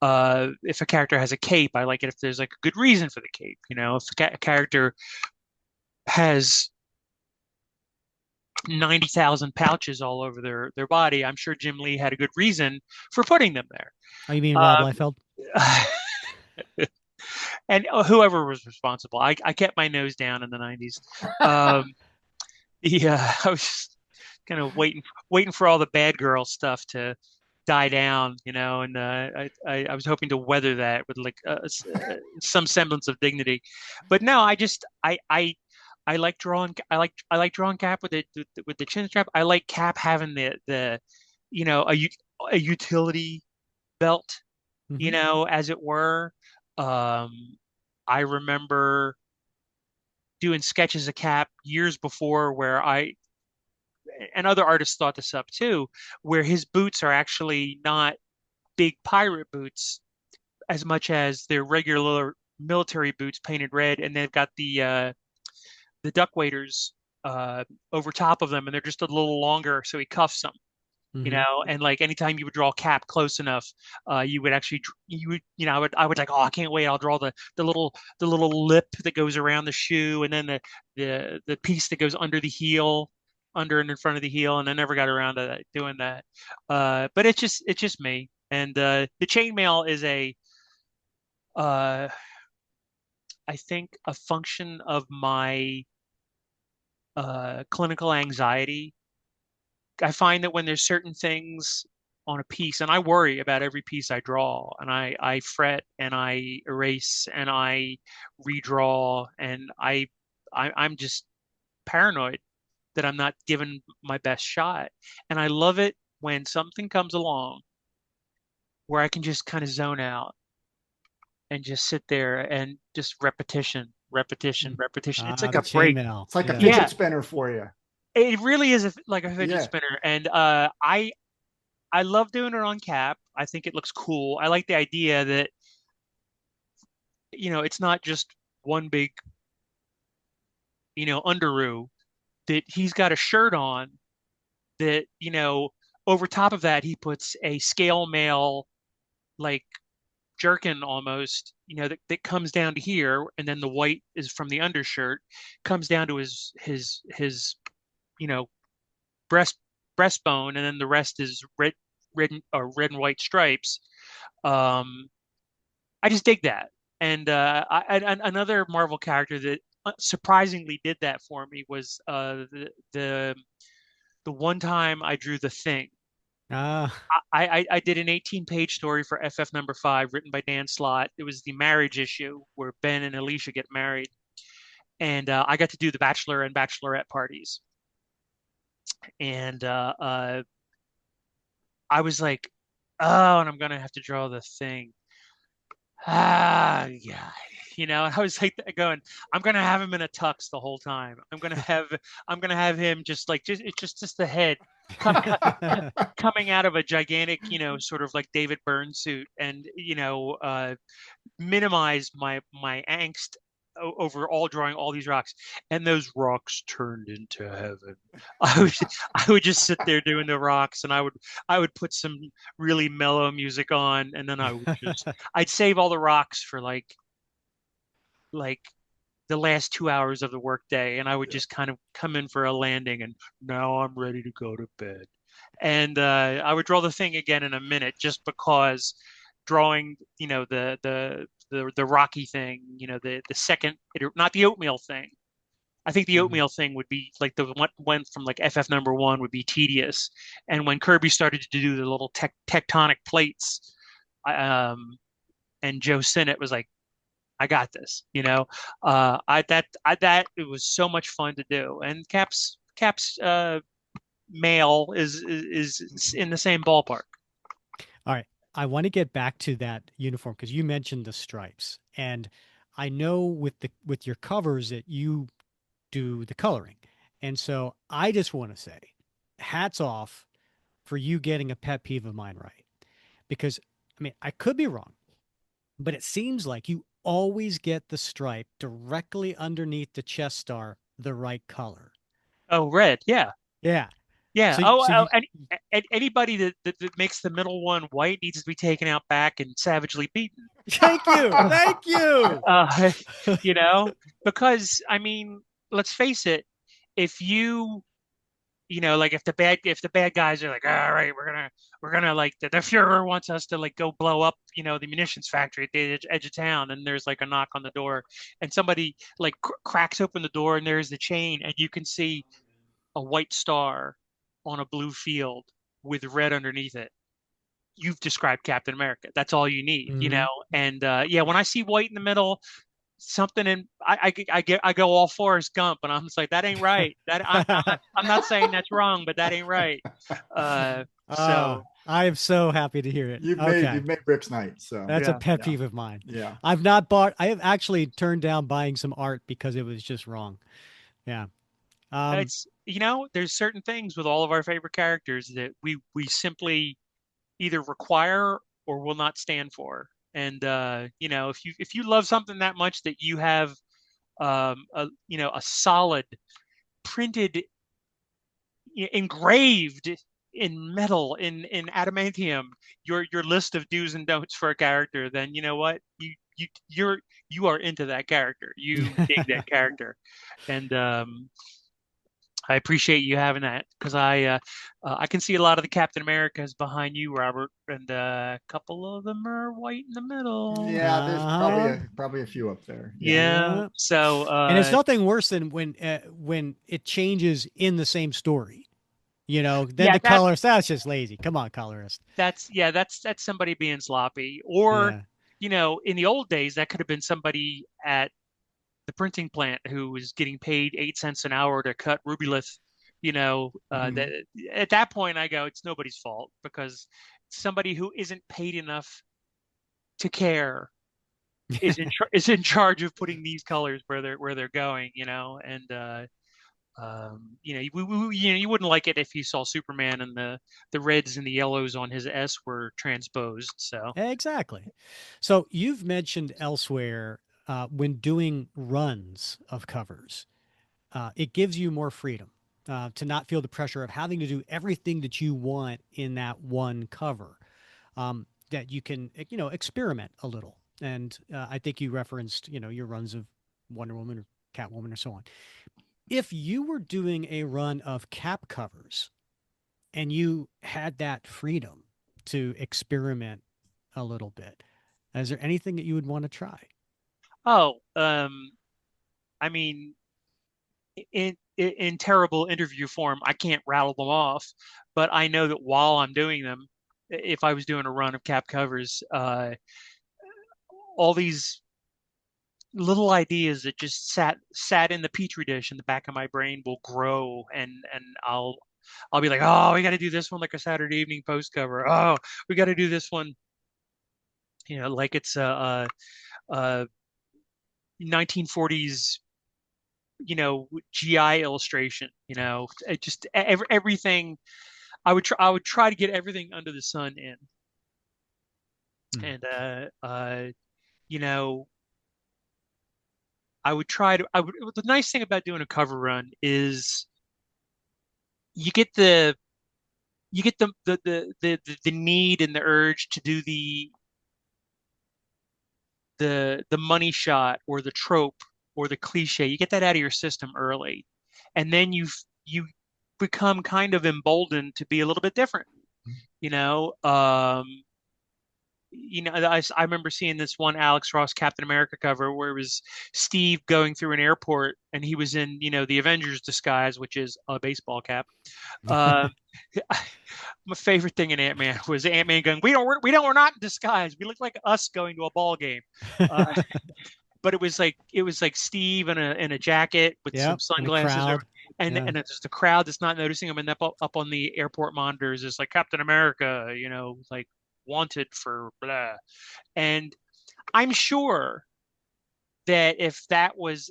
if a character has a cape, I like it if there's like a good reason for the cape. If a character has 90,000 pouches all over their body, I'm sure Jim Lee had a good reason for putting them there. Oh, you mean Rob Um, Liefeld? and whoever was responsible, I kept my nose down in the 90s. Um, yeah, I was just kind of waiting for all the bad girl stuff to die down, and I was hoping to weather that with like some semblance of dignity. But no, I like drawing. I like drawing Cap with the chin strap. I like Cap having the a utility belt, Hmm. as it were. Um, I remember doing sketches of Cap years before where and other artists thought this up too, where his boots are actually not big pirate boots as much as they're regular military boots painted red, and they've got the duck waders over top of them, and they're just a little longer, so he cuffs them. Hmm. And like anytime you would draw Cap close enough, you would actually, I would like, oh, I can't wait. I'll draw the little lip that goes around the shoe, and then the piece that goes under the heel, under and in front of the heel, and I never got around to doing that. But it's just me. And the chainmail is uh, I think a function of my clinical anxiety. I find that when there's certain things on a piece, and I worry about every piece I draw, and I fret and I erase and I redraw, and I'm just paranoid that I'm not giving my best shot. And I love it when something comes along where I can just kind of zone out and just sit there and just repetition, repetition, repetition. It's Ah, like the a break. chainmail. It's like a Yeah. fidget Yeah, spinner for you. it really is like a fidget Yeah. spinner. And I love doing it on Cap. I think it looks cool. I like the idea that, it's not just one big, underoo, that he's got a shirt on that, over top of that, he puts a scale mail like jerkin almost, that comes down to here, and then the white is from the undershirt, comes down to his you know breast breastbone, and then the rest is red and white stripes. Um, I just dig that. And another Marvel character that surprisingly did that for me was the one time I drew the Thing. Ah, I did an 18-page story for FF number 5 written by Dan Slott. It was the marriage issue where Ben and Alicia get married. And I got to do the bachelor and bachelorette parties. And I was like, oh, and I'm going to have to draw the Thing. Yeah. And I was like going, I'm gonna have him in a tux the whole time. I'm gonna have him just the head coming out of a gigantic, sort of like David Byrne suit, and minimize my angst over all drawing all these rocks, and those rocks turned into heaven. I would I would just sit there doing the rocks, and I would put some really mellow music on, and then I'd save all the rocks for like the last 2 hours of the workday, and I would Yeah. just kind of come in for a landing, and now I'm ready to go to bed. And I would draw the Thing again in a minute, just because drawing, the Rocky thing, the second, not the oatmeal thing. I think the mhm. oatmeal thing would be like the one went from like FF number 1 would be tedious, and when Kirby started to do the little tectonic plates, and Joe Sinnott was like, I got this, that it was so much fun to do. And Cap's mail is in the same ballpark. All right. I want to get back to that uniform because you mentioned the stripes, and I know with your covers that you do the coloring, and so I just want to say, hats off for you getting a pet peeve of mine right. Because I mean, I could be wrong, but it seems like you always get the stripe directly underneath the chest star the right color. Oh, red, yeah, Yeah. yeah. So Oh, so you anybody that makes the middle one white needs to be taken out back and savagely beaten. thank you. Thank you. Uh, you know, because I mean, let's face it, if like if the bad guys are like, all right, we're gonna like the Fuhrer wants us to like go blow up, the munitions factory at the edge of town, and there's like a knock on the door, and somebody like cracks open the door, and there's the chain, and you can see a white star on a blue field with red underneath it. You've described Captain America. That's all you need, Hmm. And yeah, when I see white in the middle, something in I go all Forrest Gump, and I'm just like, that ain't right. That I'm not saying that's wrong, but that ain't right. So I am so happy to hear it. You've made Okay. you've made Rick's night. So That's a yeah, pet yeah, peeve of mine. yeah. I have actually turned down buying some art because it was just wrong. Yeah. Um, it's there's certain things with all of our favorite characters that we simply either require or will not stand for. And if you love something that much that you have a solid printed, engraved in metal, in adamantium, your list of do's and don'ts for a character, then you know what, you are into that character, you dig that character. And I appreciate you having that, because I can see a lot of the Captain Americas behind you, Robert, and a couple of them are white in the middle. Yeah, there's probably uh-huh. a few up there. Yeah. Yeah. Yeah. So And it's nothing worse than when it changes in the same story. Then yeah, the colorist, that's just lazy. Come on, colorist. that's somebody being sloppy. Or, Yeah. in the old days, that could have been somebody at the printing plant who was getting paid 8 cents an hour to cut Rubylith. That Mhm. at that point I go, it's nobody's fault, because somebody who isn't paid enough to care is in charge of putting these colors where they're going, and you wouldn't like it if you saw Superman and the reds and the yellows on his S were transposed. So Exactly. So you've mentioned elsewhere when doing runs of covers, it gives you more freedom. to not feel the pressure of having to do everything that you want in that one cover. That you can, experiment a little. And I think you referenced, your runs of Wonder Woman or Catwoman or so on. If you were doing a run of cap covers and you had that freedom to experiment a little bit, is there anything that you would want to try? Oh, I mean, in terrible interview form, I can't rattle them off, but I know that while I'm doing them, if I was doing a run of cap covers, all these little ideas that just sat in the petri dish in the back of my brain will grow, and I'll be like, oh, we got to do this one like a Saturday Evening Post cover. Oh, we got to do this one, like it's a 1940s, GI illustration. It just everything. I would try to get everything under the sun in, Hmm. and you know, I would try to. I would. The nice thing about doing a cover run is you get the you get the need and the urge to do the money shot or the trope or the cliche. You get that out of your system early, and then you become kind of emboldened to be a little bit different. You know, I remember seeing this one Alex Ross Captain America cover where it was Steve going through an airport and he was in, the Avengers disguise, which is a baseball cap. Um, my favorite thing in Ant-Man was Ant-Man going, we're not in disguise. We look like us going to a ball game. Uh, but it was like Steve in a jacket with some Yep. In a sunglasses, crowd. and Yeah. it's just the crowd that's not noticing him, and up on the airport monitors is like Captain America, like wanted for blah. And I'm sure that if that was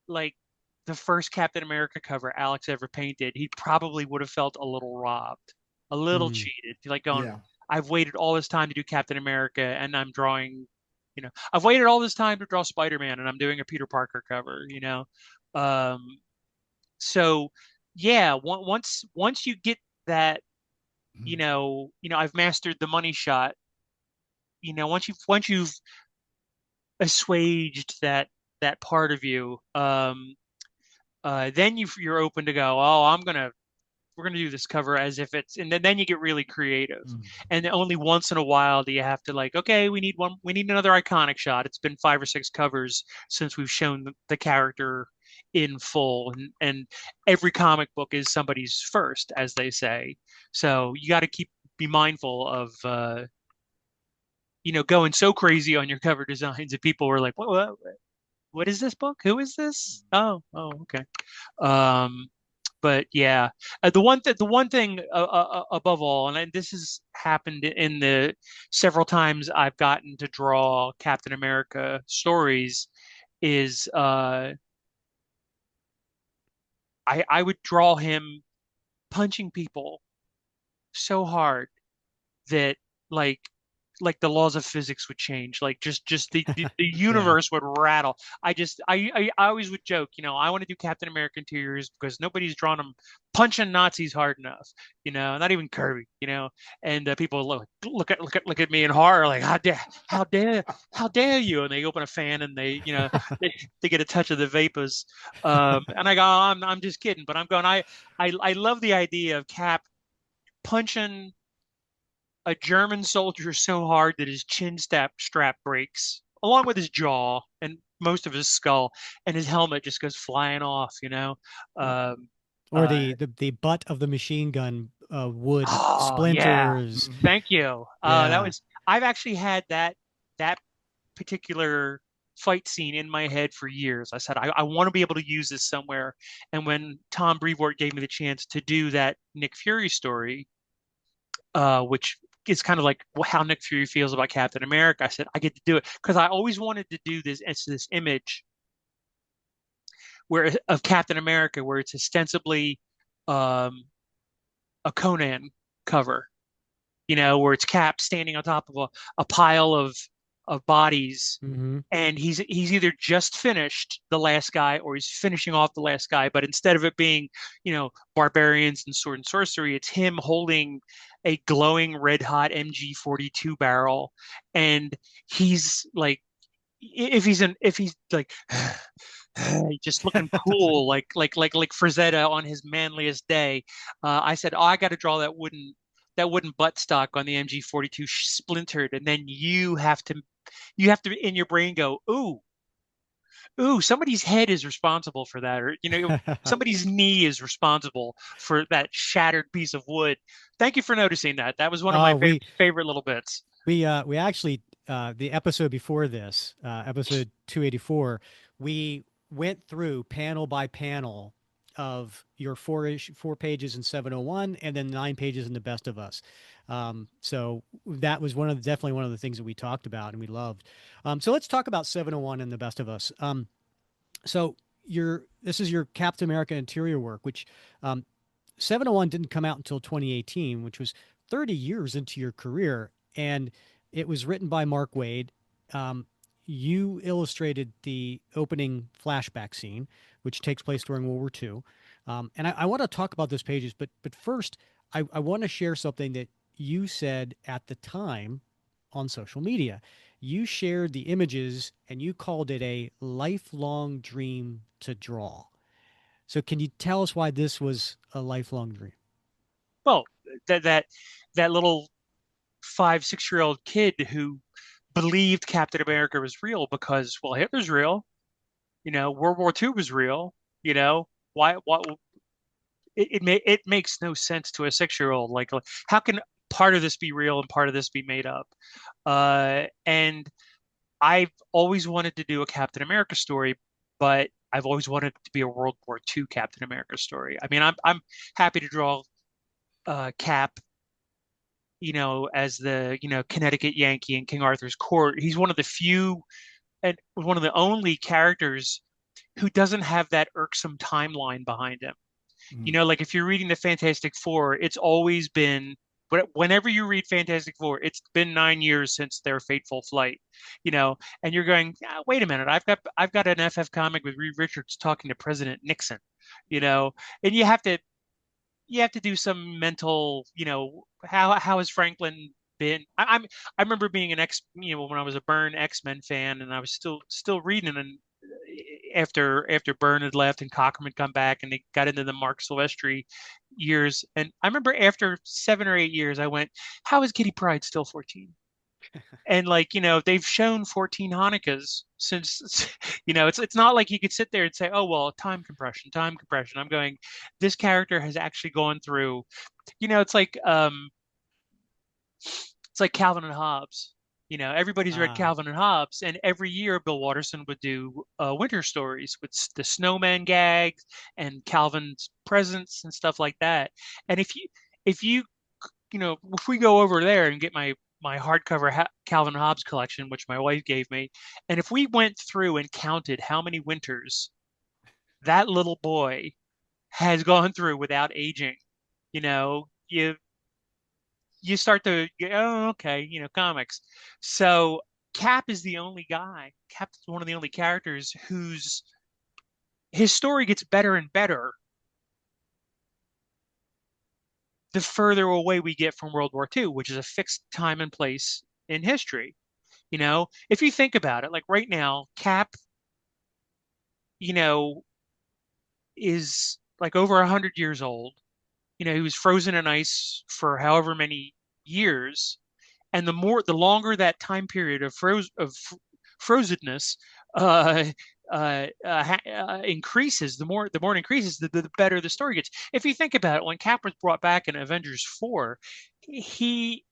like the first Captain America cover Alex ever painted, he probably would have felt a little robbed, a little Mm. cheated. Like going, Yeah. I've waited all this time to do Captain America, and I'm drawing, I've waited all this time to draw Spider-Man, and I'm doing a Peter Parker cover. Um, so yeah, once you get that, I've mastered the money shot. Once you've assuaged that part of you, then you're open to go, oh, we're gonna do this cover as if it's, and then you get really creative. Mm. And only once in a while do you have to like, okay, we need another iconic shot. It's been 5 or 6 covers since we've shown the character in full, and every comic book is somebody's first, as they say. So you got to be mindful of going so crazy on your cover designs that people were like, what is this book? Who is this? Oh, okay. Um, but yeah, the one thing above all, and this has happened in the several times I've gotten to draw Captain America stories, is I would draw him punching people so hard that like like the laws of physics would change, like just the Yeah. universe would rattle. I always would joke, I want to do Captain America interiors because nobody's drawn him punching Nazis hard enough, not even Kirby, and people look at me in horror, like how dare you, and they open a fan and they get a touch of the vapors, and I go, I'm just kidding, but I'm going, I love the idea of Cap punching a German soldier so hard that his chin strap breaks, along with his jaw and most of his skull, and his helmet just goes flying off. Um, Or uh, the butt of the machine gun wood oh yeah, splinters. Mhm. thank you. Yeah. I've actually had that particular fight scene in my head for years. I said I want to be able to use this somewhere, and when Tom Brevoort gave me the chance to do that Nick Fury story, which is kind of like how Nick Fury feels about Captain America. I said, I get to do it because I always wanted to do this. It's this image where of Captain America where it's ostensibly um, a Conan cover, where it's Cap standing on top of a pile of of bodies, Hmm. and he's either just finished the last guy or he's finishing off the last guy. But instead of it being, barbarians and sword and sorcery, it's him holding a glowing red hot MG 42 barrel, and he's like, if he's like just looking cool, like Frazetta on his manliest day. I said, oh, I got to draw that wooden buttstock on the MG 42 splintered, and then you have to in your brain go, ooh, somebody's head is responsible for that, or somebody's knee is responsible for that shattered piece of wood. Thank you for noticing that. That was one of my Oh, favorite little bits. we actually the episode before this, episode 284, we went through panel by panel of your four pages in 701 and then 9 pages in the Best of Us. So that was definitely one of the things that we talked about and we loved. So let's talk about 701 and the Best of Us. So this is your Captain America interior work, which 701 didn't come out until 2018, which was 30 years into your career. And it was written by Mark Waid. Um, you illustrated the opening flashback scene, which takes place during World War II. And I want to talk about those pages, but first, I want to share something that you said at the time on social media. You shared the images and you called it a lifelong dream to draw. So, can you tell us why this was a lifelong dream? Well, that little 5, 6 year old kid who believed Captain America was real because, well, Hitler's real, World War II was real, why it makes no sense to a 6 year old. Like, how can part of this be real and part of this be made up? And I've always wanted to do a Captain America story, but I've always wanted it to be a World War II Captain America story. I mean, I'm happy to draw Cap, as the, Connecticut Yankee in King Arthur's court. He's one of the few and one of the only characters who doesn't have that irksome timeline behind him. Mm. Like if you're reading the Fantastic Four, it's always been, but whenever you read Fantastic Four, it's been 9 years since their fateful flight, and you're going, "Ah, wait a minute, I've got an FF comic with Reed Richards talking to President Nixon, and you have to do some mental, how has Franklin been? I remember being an when I was a Byrne X-Men fan, and I was still reading, and after Byrne had left and Cockrum had come back, and they got into the Mark Silvestri years, and I remember after 7 or 8 years, I went, how is Kitty Pryde still 14? And like, they've shown 14 Hanukkahs since, it's not like you could sit there and say, oh, well, time compression. I'm going, this character has actually gone through, you know, it's like, um, it's like Calvin and Hobbes. Everybody's read Ah, Calvin and Hobbes, and every year Bill Watterson would do winter stories with the snowman gags and Calvin's presence and stuff like that. And if you, if we go over there and get my hardcover Calvin and Hobbes collection, which my wife gave me, and if we went through and counted how many winters that little boy has gone through without aging, you start to, oh, okay, comics. So Cap is the only guy. Cap is one of the only characters whose his story gets better and better the further away we get from World War II, which is a fixed time and place in history. If you think about it, like right now, Cap, you know, is like over 100 years old. He was frozen in ice for however many years, and the longer that time period of frozenness uh, increases, the more it increases, the better the story gets. If you think about it, when Cap was brought back in Avengers 4, he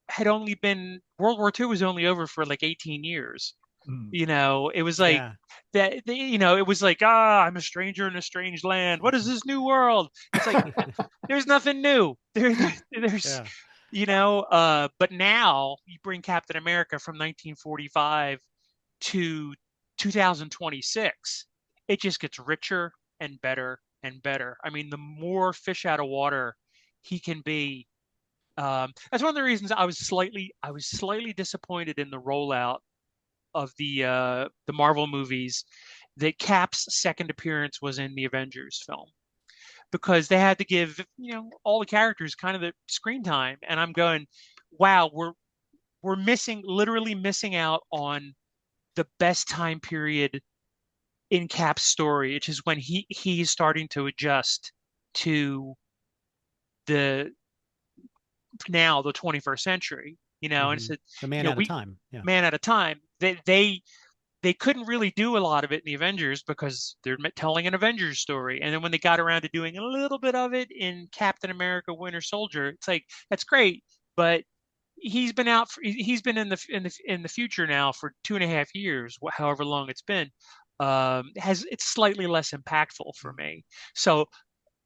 had only been World War II was only over for like 18 years. Mm. It was like yeah. that, it was like, ah, I'm a stranger in a strange land. What is this new world? It's like there's nothing new. There's Yeah. but now you bring Captain America from 1945 to 2026, it just gets richer and better and better. I mean, the more fish out of water he can be. That's one of the reasons I was slightly disappointed in the rollout the Marvel movies that Cap's second appearance was in the Avengers film because they had to give, all the characters kind of the screen time. And I'm going, wow, we're literally missing out on the best time period in Cap's story, which is when he's starting to adjust to the now the 21st century, and Hmm. it's The man out of we time. Yeah. man at a time. They couldn't really do a lot of it in the Avengers because they're telling an Avengers story. And then when they got around to doing a little bit of it in Captain America Winter Soldier, it's like that's great, but he's been in the future now for 2.5 years, however long it's been. Has It's slightly less impactful for me. So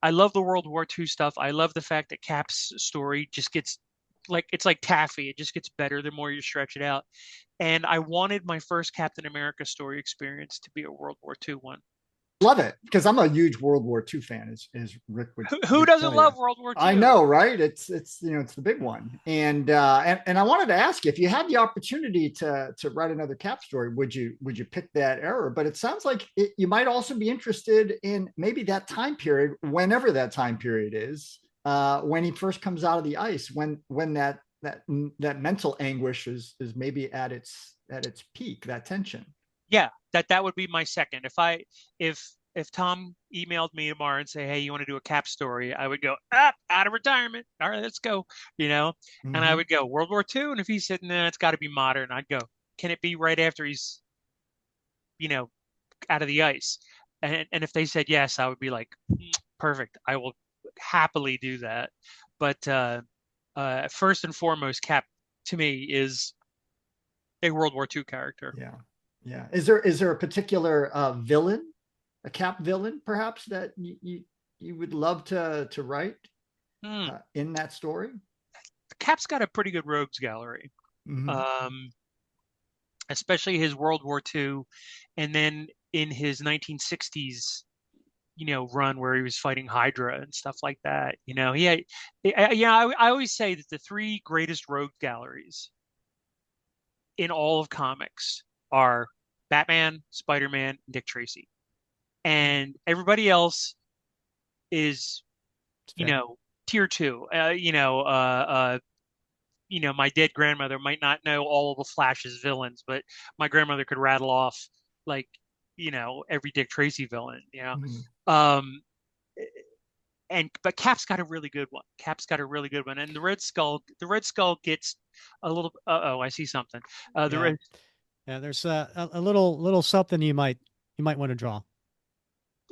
I love the World War II stuff. I love the fact that Cap's story just gets it's like taffy. It just gets better the more you stretch it out. And I wanted my first Captain America story experience to be a World War II one. Love it because I'm a huge World War II fan, as Who Would doesn't tell you. love World War I II? know, right? It's it's the big one, and I wanted to ask you if you had the opportunity to write another Cap story, would you pick that era? But it sounds like you might also be interested in maybe that time period, whenever that time period is, when he first comes out of the ice, when that mental anguish is maybe at its peak, that tension. Yeah, that would be my second. If Tom emailed me tomorrow and say, "Hey, you want to do a Cap story?" I would go, "Up, out of retirement. All right, let's go." You know, and I Mm-hmm. would go World War II. And if he's sitting there, it's got to be modern. I'd go, "Can it be right after he's, you know, out of the ice?" And if they said yes, I would be like, "Perfect. I will happily do that." But first and foremost, Cap to me is a World War II character. Yeah, yeah. Is there a particular villain, a Cap villain, perhaps that you would love to write Hmm. in that story? Cap's got a pretty good rogues gallery, Mm-hmm. um, especially his World War II, and then in his 1960s, run where he was fighting Hydra and stuff like that. He had, I always say that the three greatest rogue galleries in all of comics are Batman, Spider-Man, and Dick Tracy, and everybody else is, It's you fair. know, tier two. My dead grandmother might not know all of the Flash's villains, but my grandmother could rattle off like, every Dick Tracy villain. Mm-hmm. Um, but Cap's got a really good one. Cap's got a really good one, and the Red Skull gets a little. Oh, I see something. The Yeah. Red. Yeah. There's a little something you might want to draw.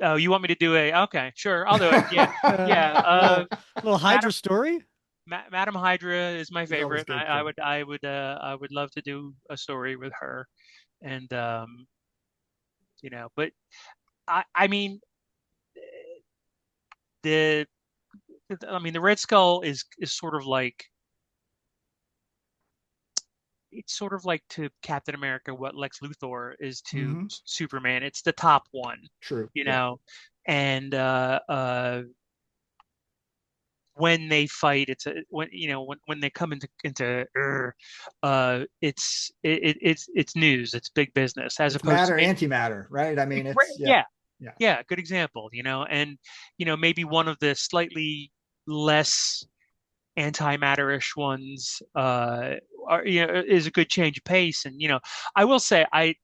Oh, you want me to do a? Okay, sure, I'll do it. Yeah, yeah. Little Madam Hydra story. Madam Hydra is my He's always favorite. good I too. would I would love to do a story with her, and but I mean the the Red Skull is sort of like to Captain America what Lex Luthor is to Mm-hmm. Superman. It's the top one, True. you Yeah. know, and when they fight, it's when they come into it's news, it's big business as It's opposed to matter, antimatter, right? I mean, it's yeah, yeah, yeah. yeah, good example, and maybe one of the slightly less antimatterish ones is a good change of pace. And I will say I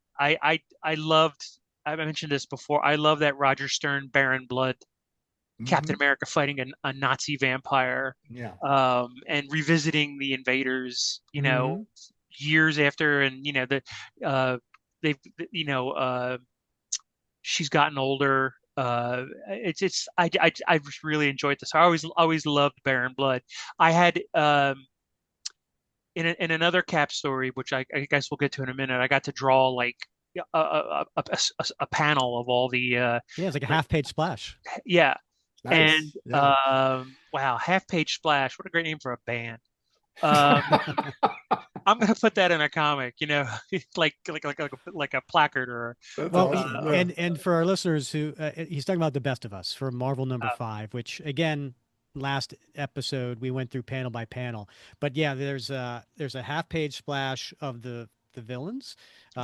loved, I mentioned this before, I love that Roger Stern Baron Blood Captain Mm-hmm. America fighting a Nazi vampire, Yeah. and revisiting the invaders, Mm-hmm. years after, and they've she's gotten older. It's I just really enjoyed this. I always loved Baron Blood. I had in another Cap story, which I guess we'll get to in a minute. I got to draw like a panel of all the Yeah, it's like a like half-page splash. yeah, and Nice. Yeah. wow, half page splash. What a great name for a band. Um, I'm gonna put that in a comic, like a placard or That's Well, awesome. Yeah. and for our listeners who he's talking about the best of us for Marvel number uh, 5, which again, last episode we went through panel by panel. But yeah, there's a half-page splash of the the villains,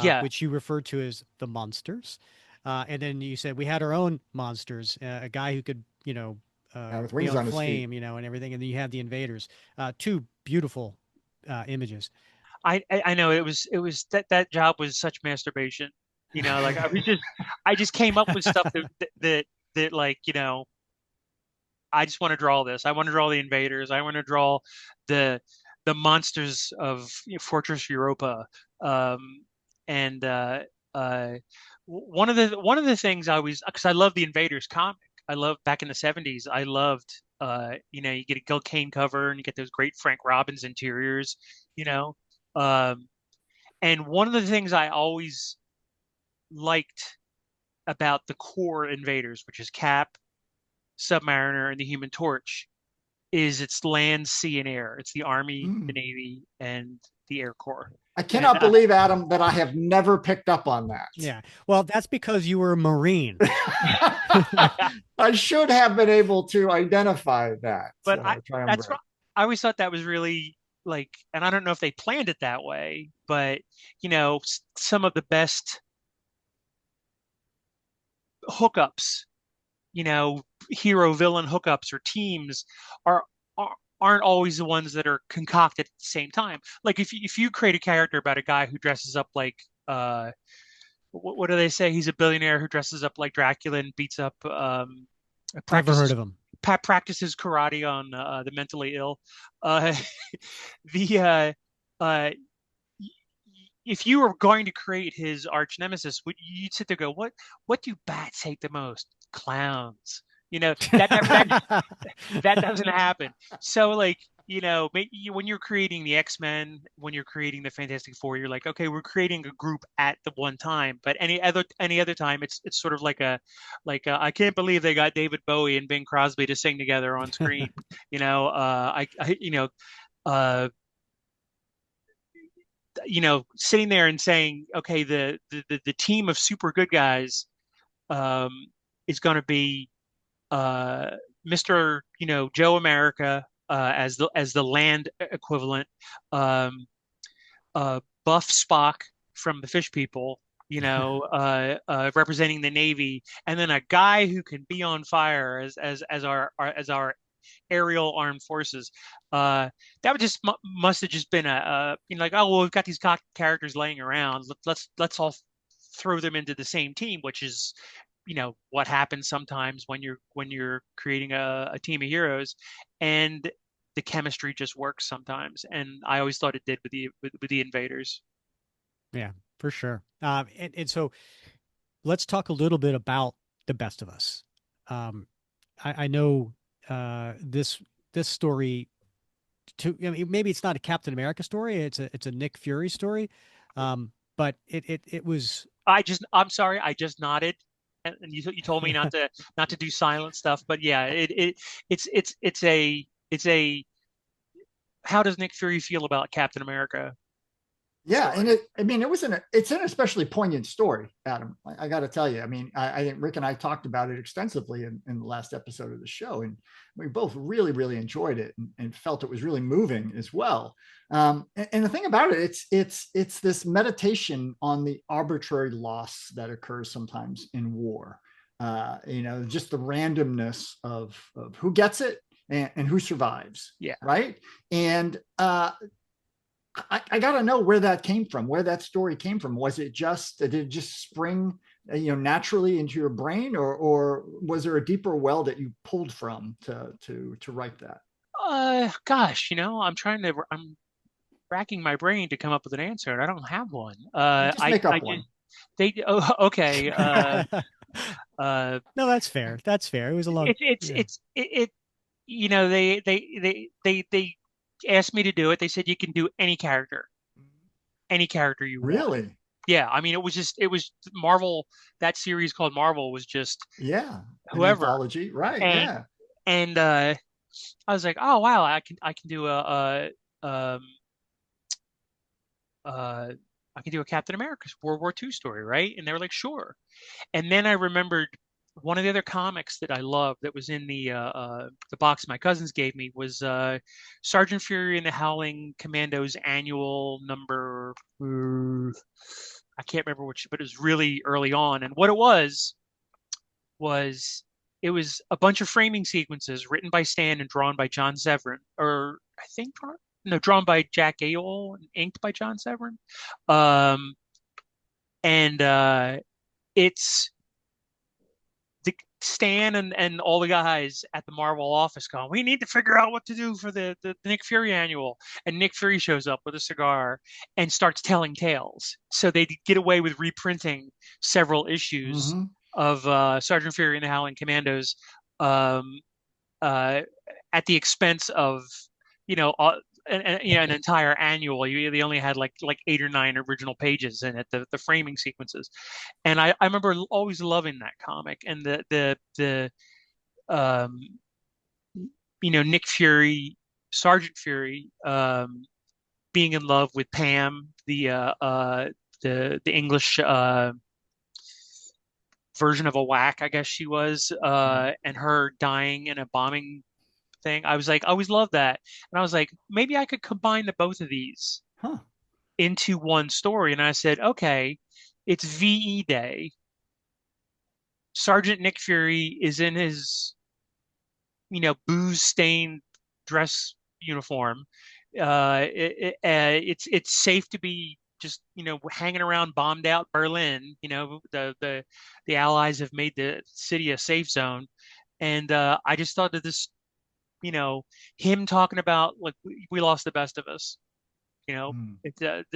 Yeah, which you referred to as the monsters. And then you said we had our own monsters, a guy who could, With be wings on on his feet. flame, and everything. And then you had the invaders. Two beautiful images. I know it was that job was such masturbation. Like I just came up with stuff that like, I just want to draw this. I want to draw the invaders. I want to draw the the monsters of Fortress Europa. Um, and uh, one of the things I was, because I love the Invaders comic. I love back in the 70s. I loved you get a Gil Kane cover and you get those great Frank Robbins interiors. You know, um, and one of the things I always liked about the core Invaders, which is Cap, Submariner, and the Human Torch, is its land, sea, and air. It's the Army, the Mm. Navy, and the Air Corps. I And cannot believe, Adam, that I have never picked up on that. Yeah. Well, that's because you were a Marine. I should have been able to identify that but that's triumvirate. what I always thought that was really like, and I don't know if they planned it that way, but some of the best hookups, hero villain hookups or teams are, aren't always the ones that are concocted at the same time. Like if you create a character about a guy who dresses up like what do they say? He's a billionaire who dresses up like Dracula and beats up Never heard practices of him. practices karate on the mentally ill. Uh, the uh, if you were going to create his arch nemesis, you'd sit there and go, what do bats hate the most? Clowns. That doesn't happen. So like, when you're creating the X-Men, when you're creating the Fantastic Four, you're like, okay, we're creating a group at the one time. But any other time, it's sort of I can't believe they got David Bowie and Bing Crosby to sing together on screen. Uh, sitting there and saying, okay, the team of super good guys um, is going to be uh, Mr. Joe America as the land equivalent, um, Buff Spock from the Fish People, representing the Navy, and then a guy who can be on fire as our aerial armed forces. That would just must have just been like, oh well, we've got these characters laying around. Let's all throw them into the same team, which is what happens sometimes when you're creating a team of heroes, and the chemistry just works sometimes. And I always thought it did with the invaders. Yeah, for sure. And so let's talk a little bit about the Best of Us. I know this story. I mean, maybe it's not a Captain America story. It's a Nick Fury story. But it was. I'm sorry, I just nodded, and you told me not to do silent stuff, but yeah, it's a how does Nick Fury feel about Captain America Yeah, and story? it's an especially poignant story, Adam. I got to tell you. I mean, I think Rick and I talked about it extensively in the last episode of the show, and we both really, really enjoyed it and felt it was really moving as well. And the thing about it, it's this meditation on the arbitrary loss that occurs sometimes in war. Just the randomness of who gets it and who survives, Yeah. right? And I got to know where that came from, where that story came from. Did it just spring, naturally into your brain, or was there a deeper well that you pulled from to write that? Gosh, I'm racking my brain to come up with an answer, and I don't have one. Just make I up just one. oh, okay. Uh, No, that's fair. That's fair. It was a long. Yeah. they asked me to do it. They said you can do any character you want. Really? Yeah, I mean, it was Marvel. That series called Marvel was just Yeah. An whoever, anthology, right? and Yeah. and I was like, oh wow, I can do um uh I can do a Captain America World War II story, right? And they were like, sure. And then I remembered one of the other comics that I loved that was in the box my cousins gave me was Sergeant Fury and the Howling Commandos annual number. I can't remember which, but it was really early on. And what it was it was a bunch of framing sequences written by Stan and drawn by John Severin, or I think no, drawn by Jack Ayol and inked by John Severin. Um, and it's the Stan and all the guys at the Marvel office going, we need to figure out what to do for the Nick Fury annual. And Nick Fury shows up with a cigar and starts telling tales. So they get away with reprinting several issues Hmm. of Sergeant Fury and the Howling Commandos, um, uh, at the expense of, you know, an entire annual. They only had like 8 or 9 original pages in it, the framing sequences. And I remember always loving that comic and the um, Nick Fury, Sergeant Fury, being in love with Pam, the English version of a whack, I guess she was, and her dying in a bombing thing. I was like, I always loved that. And I was like, maybe I could combine the both of these Huh. into one story. And I said, okay, it's VE Day. Sergeant Nick Fury is in his, booze-stained dress uniform. It's safe to be just hanging around bombed out Berlin. The Allies have made the city a safe zone, and I just thought that this, you know, him talking about like we lost the best of us. Mm.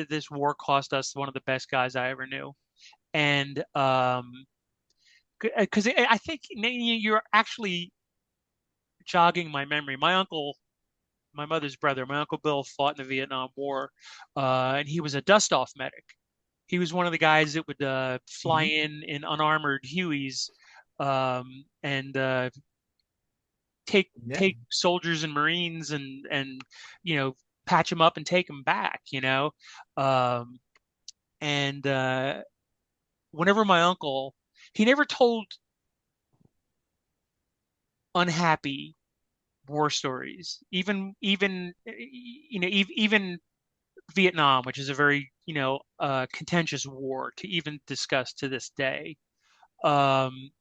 This war cost us one of the best guys I ever knew, and because I think you're actually jogging my memory. My uncle, my mother's brother, my uncle Bill fought in the Vietnam War, and he was a dust-off medic. He was one of the guys that would fly Hmm. in unarmored Hueys, and Yeah. take soldiers and Marines and patch them up and take them back. Um, and whenever my uncle, he never told unhappy war stories, even Vietnam, which is a very contentious war to even discuss to this day. Um,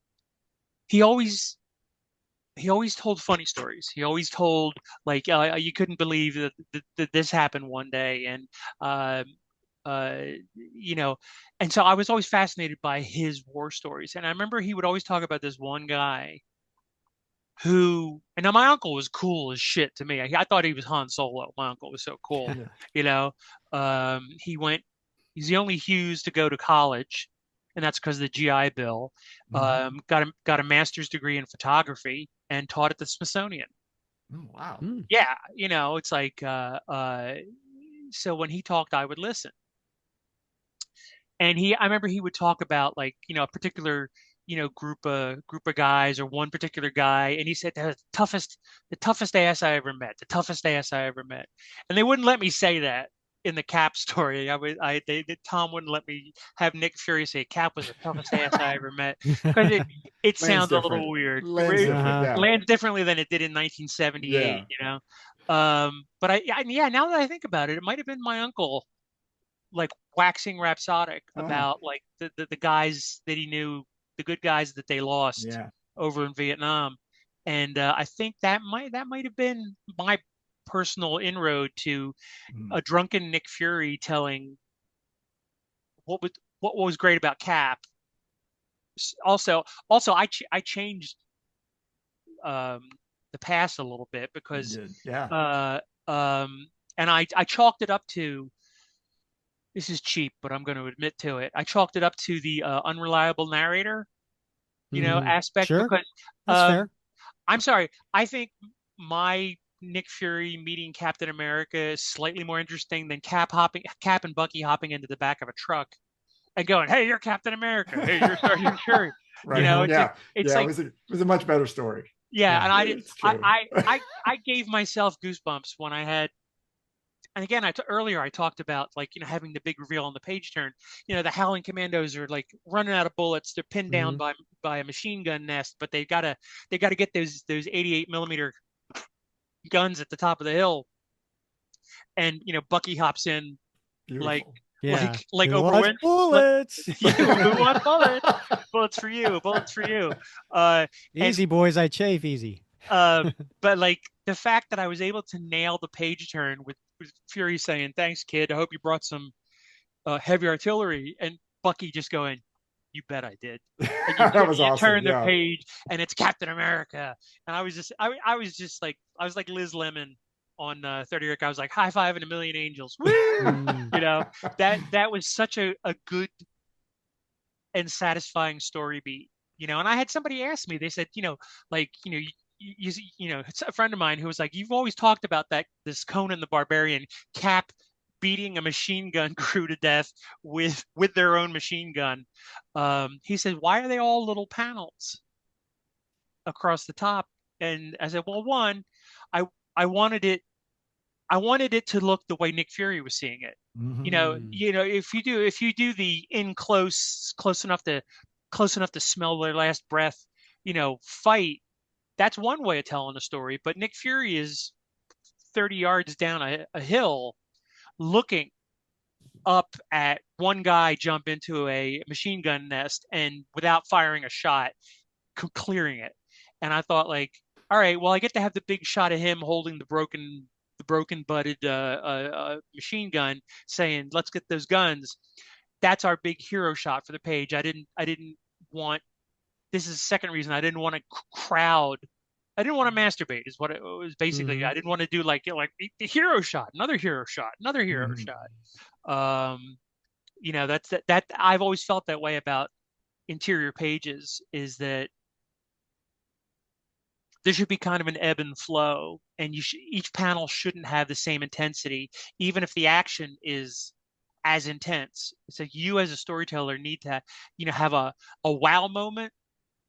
he always he always told funny stories. He always told like you couldn't believe that this happened one day, and uh, uh, you know, and so I was always fascinated by his war stories. And I remember he would always talk about this one guy who, and now my uncle was cool as shit to me. I thought he was Han Solo. My uncle was so cool. Yeah. You know, he went, he's the only Hughes to go to college, and that's because of the GI Bill. Hmm. Got a master's degree in photography and taught at the Smithsonian. Oh, wow. Hmm. Yeah, it's like, so when he talked, I would listen. And I remember he would talk about like a particular group of guys or one particular guy, and he said the toughest ass I ever met, the toughest ass I ever met. And they wouldn't let me say that in the Cap story. Tom wouldn't let me have Nick Fury say Cap was the toughest ass I ever met because it Lands sounds a different. little weird. Lands different. Uh-huh. Yeah. Lands differently than it did in 1978, Yeah. But yeah, now that I think about it, it might have been my uncle like waxing rhapsodic Oh, about like the guys that he knew, the good guys that they lost yeah. over in Vietnam. And I think that might have been my personal inroad to Mm. a drunken Nick Fury telling what was what was great about Cap. Also, I changed um, the past a little bit You because did. Yeah. uh, and I chalked it up to, this is cheap, but I'm going to admit to it. I chalked it up to the unreliable narrator, Hmm. aspect Sure. because That's um, fair. I'm sorry. I think my Nick Fury meeting Captain America is slightly more interesting than Cap and Bucky hopping into the back of a truck and going, "Hey, you're Captain America. Hey, you're Sergeant Fury." Right. It's like Yeah. it's Yeah. like It was a much better story. yeah, Yeah. and It's true. I gave myself goosebumps when I had and again, earlier I talked about like having the big reveal on the page turn. The Howling Commandos are like running out of bullets. They're pinned down Hmm. by a machine gun nest, but they gotta get those 88 millimeter guns at the top of the hill. And Bucky hops in like Beautiful. Yeah. like Who wants Oprah Winfrey. bullets? You who wants bullets? Bullets for you. Bullets for you. Uh, and Easy, boys. I chafe easy. uh, but like the fact that I was able to nail the page turn with Fury saying, "Thanks, kid. I hope you brought some heavy artillery," and Bucky just going, "You bet I did." And That was you awesome. turn the Yeah. page and it's Captain America, and I was just like I was like Liz Lemon on 30 Rock. I was like high five and a million angels. Woo! Mm. You know that was such a good and satisfying story beat. And I had somebody ask me, they said, like, it's a friend of mine who was like, you've always talked about this Conan the Barbarian Cap beating a machine gun crew to death with their own machine gun. He said, why are they all little panels across the top? And I said, well, one, I I wanted it I wanted it to look the way Nick Fury was seeing it. Hmm. If you do the in close enough to smell their last breath, fight, that's one way of telling a story. But Nick Fury is 30 yards down a hill looking up at one guy jump into a machine gun nest and without firing a shot, clearing it. And I thought like, all right, well, I get to have the big shot of him holding the broken butted machine gun, saying, "Let's get those guns." That's our big hero shot for the page. I didn't want. This is the second reason I didn't want to crowd. I didn't want to masturbate. Is what it was basically. Hmm. I didn't want to do like the hero shot, another hero shot, another hero Hmm. shot. That's that. I've always felt that way about interior pages. Is that there should be kind of an ebb and flow, and each panel shouldn't have the same intensity, even if the action is as intense. So you as a storyteller need to, have a wow moment,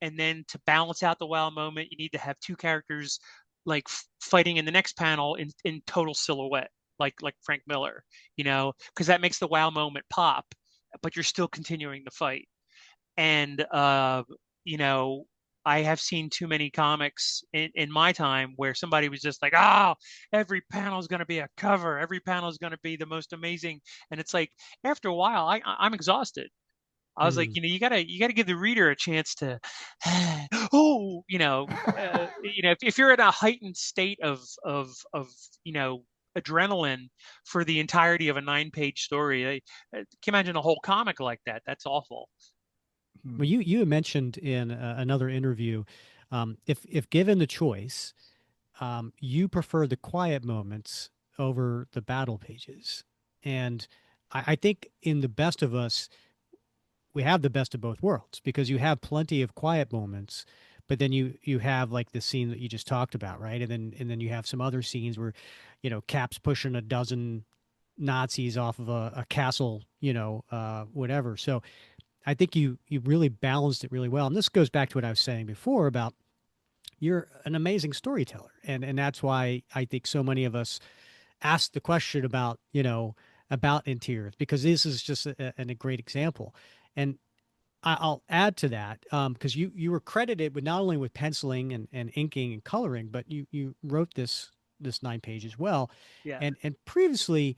and then to balance out the wow moment, you need to have two characters like fighting in the next panel in total silhouette, like Frank Miller, because that makes the wow moment pop, but you're still continuing the fight. And you know, I have seen too many comics in my time where somebody was just like, "Oh, every panel is going to be a cover. Every panel is going to be the most amazing." And it's like after a while, I'm exhausted. I was like, Mm. you gotta give the reader a chance to, oh, if you're in a heightened state of adrenaline for the entirety of a 9-page story, can you imagine a whole comic like that? That's awful. Well, you had mentioned in another interview, if given the choice, you prefer the quiet moments over the battle pages, and I think in the best of us, we have the best of both worlds because you have plenty of quiet moments, but then you have like the scene that you just talked about, right? And then you have some other scenes where, Cap's pushing a dozen Nazis off of a castle, whatever. So I think you really balanced it really well. And this goes back to what I was saying before about you're an amazing storyteller. And that's why I think so many of us ask the question about, about interiors, because this is just a great example. And I'll add to that because you were credited with not only with penciling and inking and coloring, but you wrote this 9 page as well. Yeah. And previously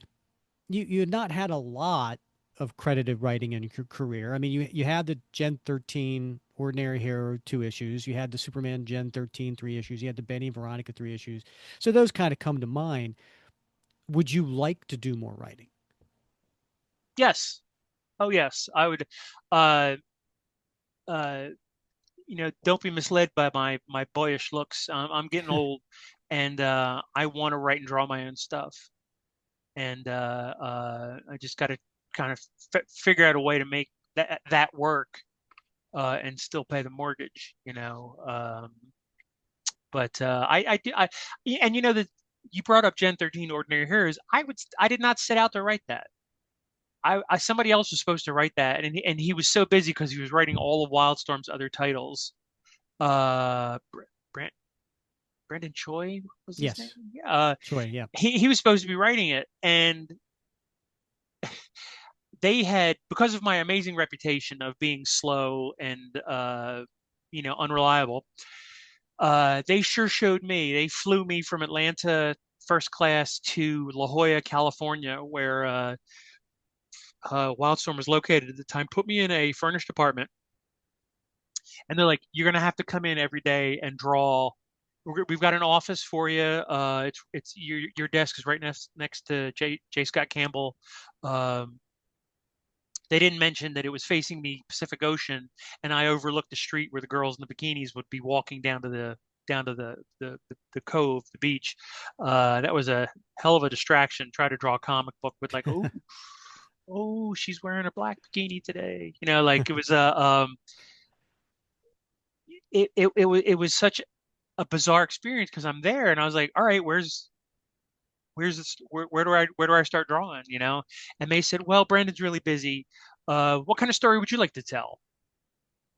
you had not had a lot of credited writing in your career. I mean, you had the Gen 13 Ordinary Hero 2 issues. You had the Superman Gen 13 3 issues. You had the Benny and Veronica 3 issues. So those kind of come to mind. Would you like to do more writing? Yes. Oh, yes. I would. Uh, uh, don't be misled by my boyish looks. I'm getting old, and I want to write and draw my own stuff. And I just got to kind of figure out a way to make that work and still pay the mortgage. But I do and that you brought up Gen 13 Ordinary Heroes. I did not set out to write that. Somebody else was supposed to write that, and he was so busy because he was writing all of Wildstorm's other titles. Brent Brendan Choi was his name. Yes. Uh, Choi. Yeah. he was supposed to be writing it, and they had, because of my amazing reputation of being slow and unreliable. They sure showed me. They flew me from Atlanta first class to La Jolla, California, where Wildstorm was located at the time. Put me in a furnished apartment, and they're like, "You're gonna have to come in every day and draw. We've got an office for you. It's your desk is right next to J. Scott Campbell. Um, they didn't mention that it was facing the Pacific Ocean, and I overlooked the street where the girls in the bikinis would be walking down to the cove, the beach. That was a hell of a distraction. Try to draw a comic book with like, oh, she's wearing a black bikini today. Like it was it was such a bizarre experience because I'm there and I was like, all right, where's this where do I start drawing, and they said, well, Brandon's really busy. What kind of story would you like to tell?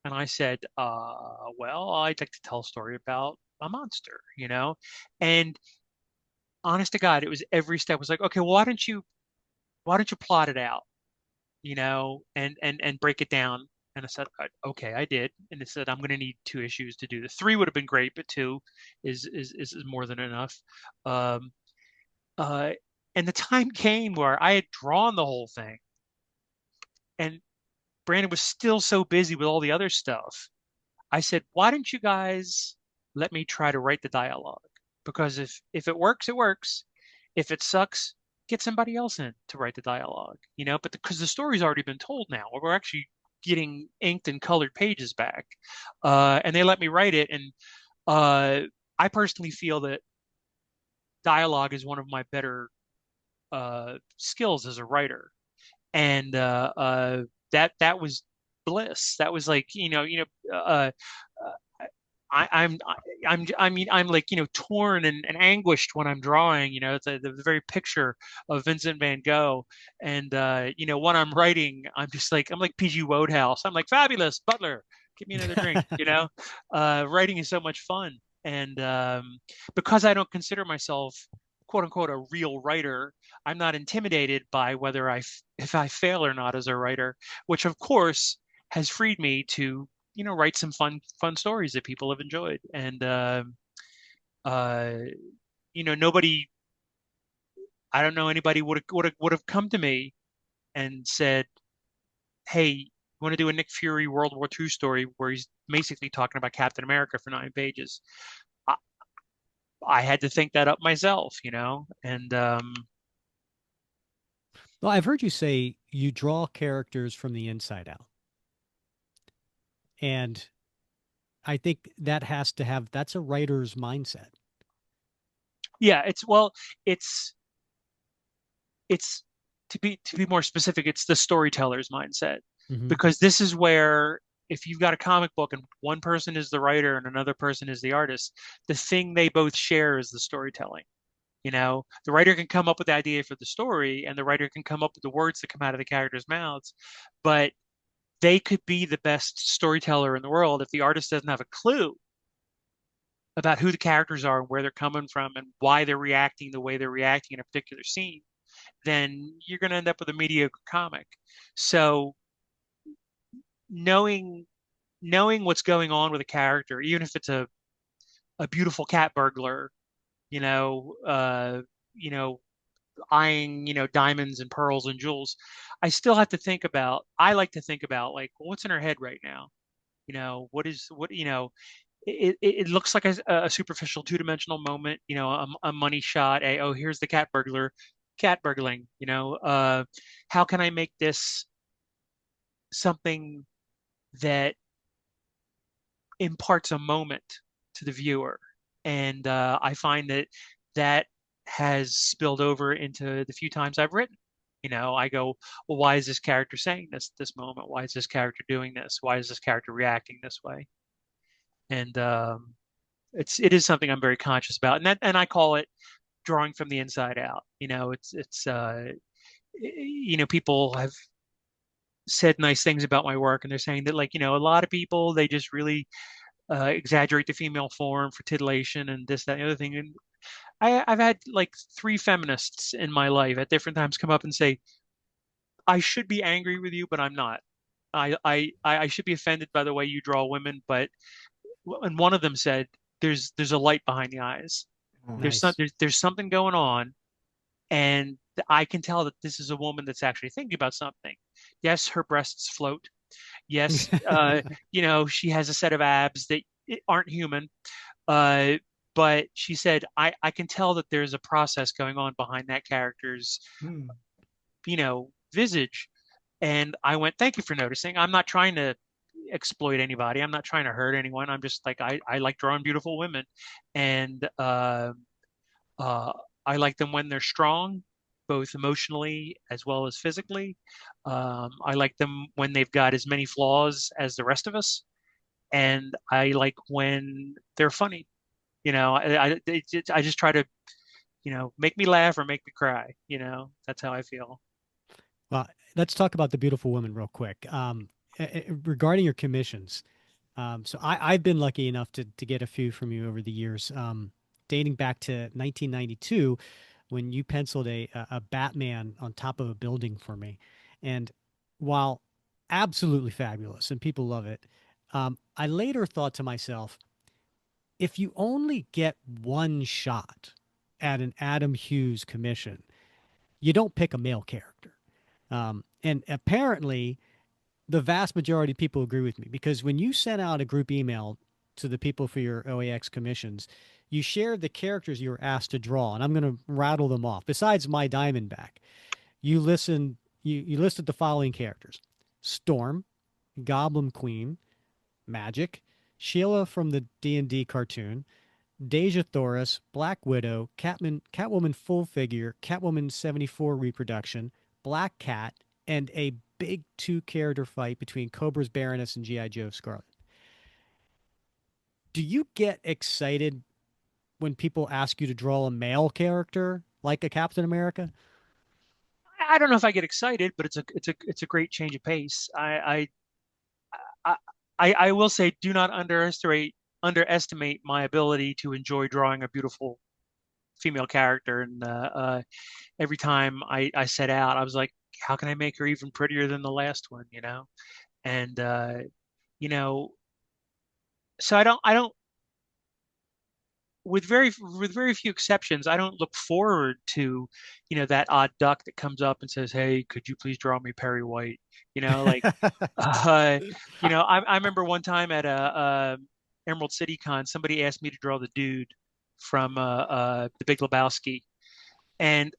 And I said, well, I'd like to tell a story about a monster, and honest to God, it was every step was like, okay, well, why don't you plot it out, and break it down. And I said, okay, I did. And it said, I'm going to need 2 issues to do this. 3 would have been great, but 2 is more than enough. Um, uh, and the time came where I had drawn the whole thing, and Brandon was still so busy with all the other stuff. I said, why don't you guys let me try to write the dialogue? Because if it works, it works. If it sucks, get somebody else in to write the dialogue, But because the story's already been told now, we're actually getting inked and colored pages back, and they let me write it. And I personally feel that dialogue is one of my better skills as a writer, and that was bliss. That was like I'm like torn and anguished when I'm drawing. It's the very picture of Vincent Van Gogh, and when I'm writing, I'm like PG Wodehouse. I'm like fabulous Butler. Give me another drink. Writing is so much fun, and because I don't consider myself quote unquote a real writer, I'm not intimidated by whether if I fail or not as a writer, which of course has freed me to write some fun stories that people have enjoyed. And uh, nobody, I don't know anybody would have come to me and said, "Hey, you want to do a Nick Fury World War II story where he's basically talking about Captain America for 9 pages?" I, I had to think that up myself, and Well, I've heard you say you draw characters from the inside out. And I think that's a writer's mindset. yeah, it's it's to be more specific, it's the storyteller's mindset, Hmm. because this is where if you've got a comic book and one person is the writer and another person is the artist, the thing they both share is the storytelling. The writer can come up with the idea for the story and the writer can come up with the words that come out of the characters' mouths, but they could be the best storyteller in the world if the artist doesn't have a clue about who the characters are and where they're coming from and why they're reacting the way they're reacting in a particular scene. Then you're going to end up with a mediocre comic. So knowing knowing what's going on with a character, even if it's a beautiful cat burglar, you know, uh, you know, eyeing, diamonds and pearls and jewels, I like to think about like, well, what's in her head right now? It looks like a superficial two-dimensional moment, a money shot, oh, here's the cat burglar, cat burgling, how can I make this something that imparts a moment to the viewer? And I find that has spilled over into the few times I've written. I go, well, why is this character saying this moment? Why is this character doing this? Why is this character reacting this way? And it is something I'm very conscious about, and I call it drawing from the inside out. People have said nice things about my work, and they're saying that, like, a lot of people, they just really exaggerate the female form for titillation and this, that, and the other thing. And I've had like three feminists in my life at different times come up and say, I should be angry with you, but I'm not. I should be offended by the way you draw women, but and one of them said, there's a light behind the eyes. Oh, Nice. There's something going on, and I can tell that this is a woman that's actually thinking about something. Yes, her breasts float. Yes, she has a set of abs that aren't human. Uh, but she said, I can tell that there's a process going on behind that character's, hmm. visage. And I went, thank you for noticing. I'm not trying to exploit anybody. I'm not trying to hurt anyone. I'm just like, I like drawing beautiful women. And uh, I like them when they're strong, both emotionally as well as physically. I like them when they've got as many flaws as the rest of us. And I like when they're funny. I just try to, make me laugh or make me cry. That's how I feel. Well, let's talk about the beautiful woman real quick. Regarding your commissions, so I've been lucky enough to get a few from you over the years, dating back to 1992 when you penciled a Batman on top of a building for me. And while absolutely fabulous and people love it, I later thought to myself, if you only get one shot at an Adam Hughes commission, you don't pick a male character. And apparently, the vast majority of people agree with me because when you sent out a group email to the people for your OAX commissions, you shared the characters you were asked to draw, and I'm going to rattle them off. Besides my Diamondback, you listed the following characters: Storm, Goblin Queen, Magic, Sheila from the D&D cartoon, Deja Thoris, Black Widow, Catwoman full figure, Catwoman 74 reproduction, Black Cat, and a big two-character fight between Cobra's Baroness and G.I. Joe Scarlet. Do you get excited when people ask you to draw a male character like a Captain America? I don't know if I get excited, but it's a great change of pace. I I will say, do not underestimate my ability to enjoy drawing a beautiful female character. And every time I set out, I was like, how can I make her even prettier than the last one? And you know, so I don't with very few exceptions, I don't look forward to, that odd duck that comes up and says, "Hey, could you please draw me Perry White?" Like, uh, I remember one time at a Emerald City Con, somebody asked me to draw the dude from The Big Lebowski, and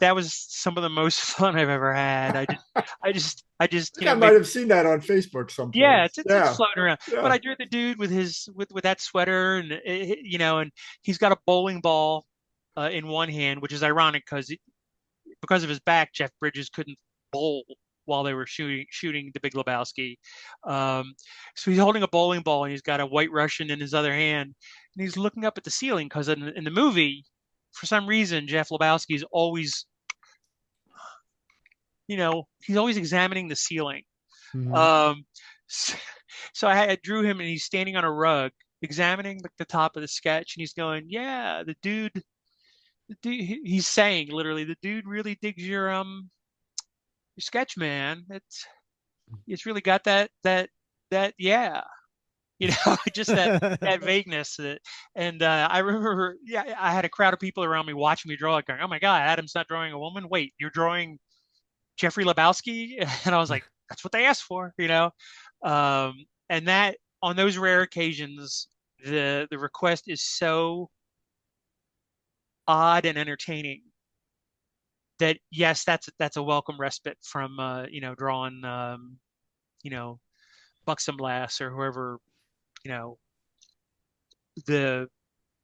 that was some of the most fun I've ever had. I just, I think I might maybe, have seen that on Facebook yeah, someplace. it's Yeah, floating around. But yeah. I drew the dude with his with that sweater, and and he's got a bowling ball in one hand, which is ironic because of his back, Jeff Bridges couldn't bowl while they were shooting The Big Lebowski. Um, so he's holding a bowling ball, and he's got a White Russian in his other hand, and he's looking up at the ceiling because in the movie, for some reason, Jeff Lebowski is always, he's always examining the ceiling. Mhm. Um, so, so I drew him, and he's standing on a rug, examining the top of the sketch, and he's going, "Yeah, the dude." He's saying literally, "The dude really digs your sketch, man. It's really got that yeah." Just that vagueness. And I remember, yeah, I had a crowd of people around me watching me draw, like going, "Oh my God, Adam's not drawing a woman. Wait, you're drawing Jeffrey Lebowski?" And I was like, "That's what they asked for." And that on those rare occasions, the request is so odd and entertaining that yes, that's a welcome respite from drawing you know Buxom Lass or whoever you know the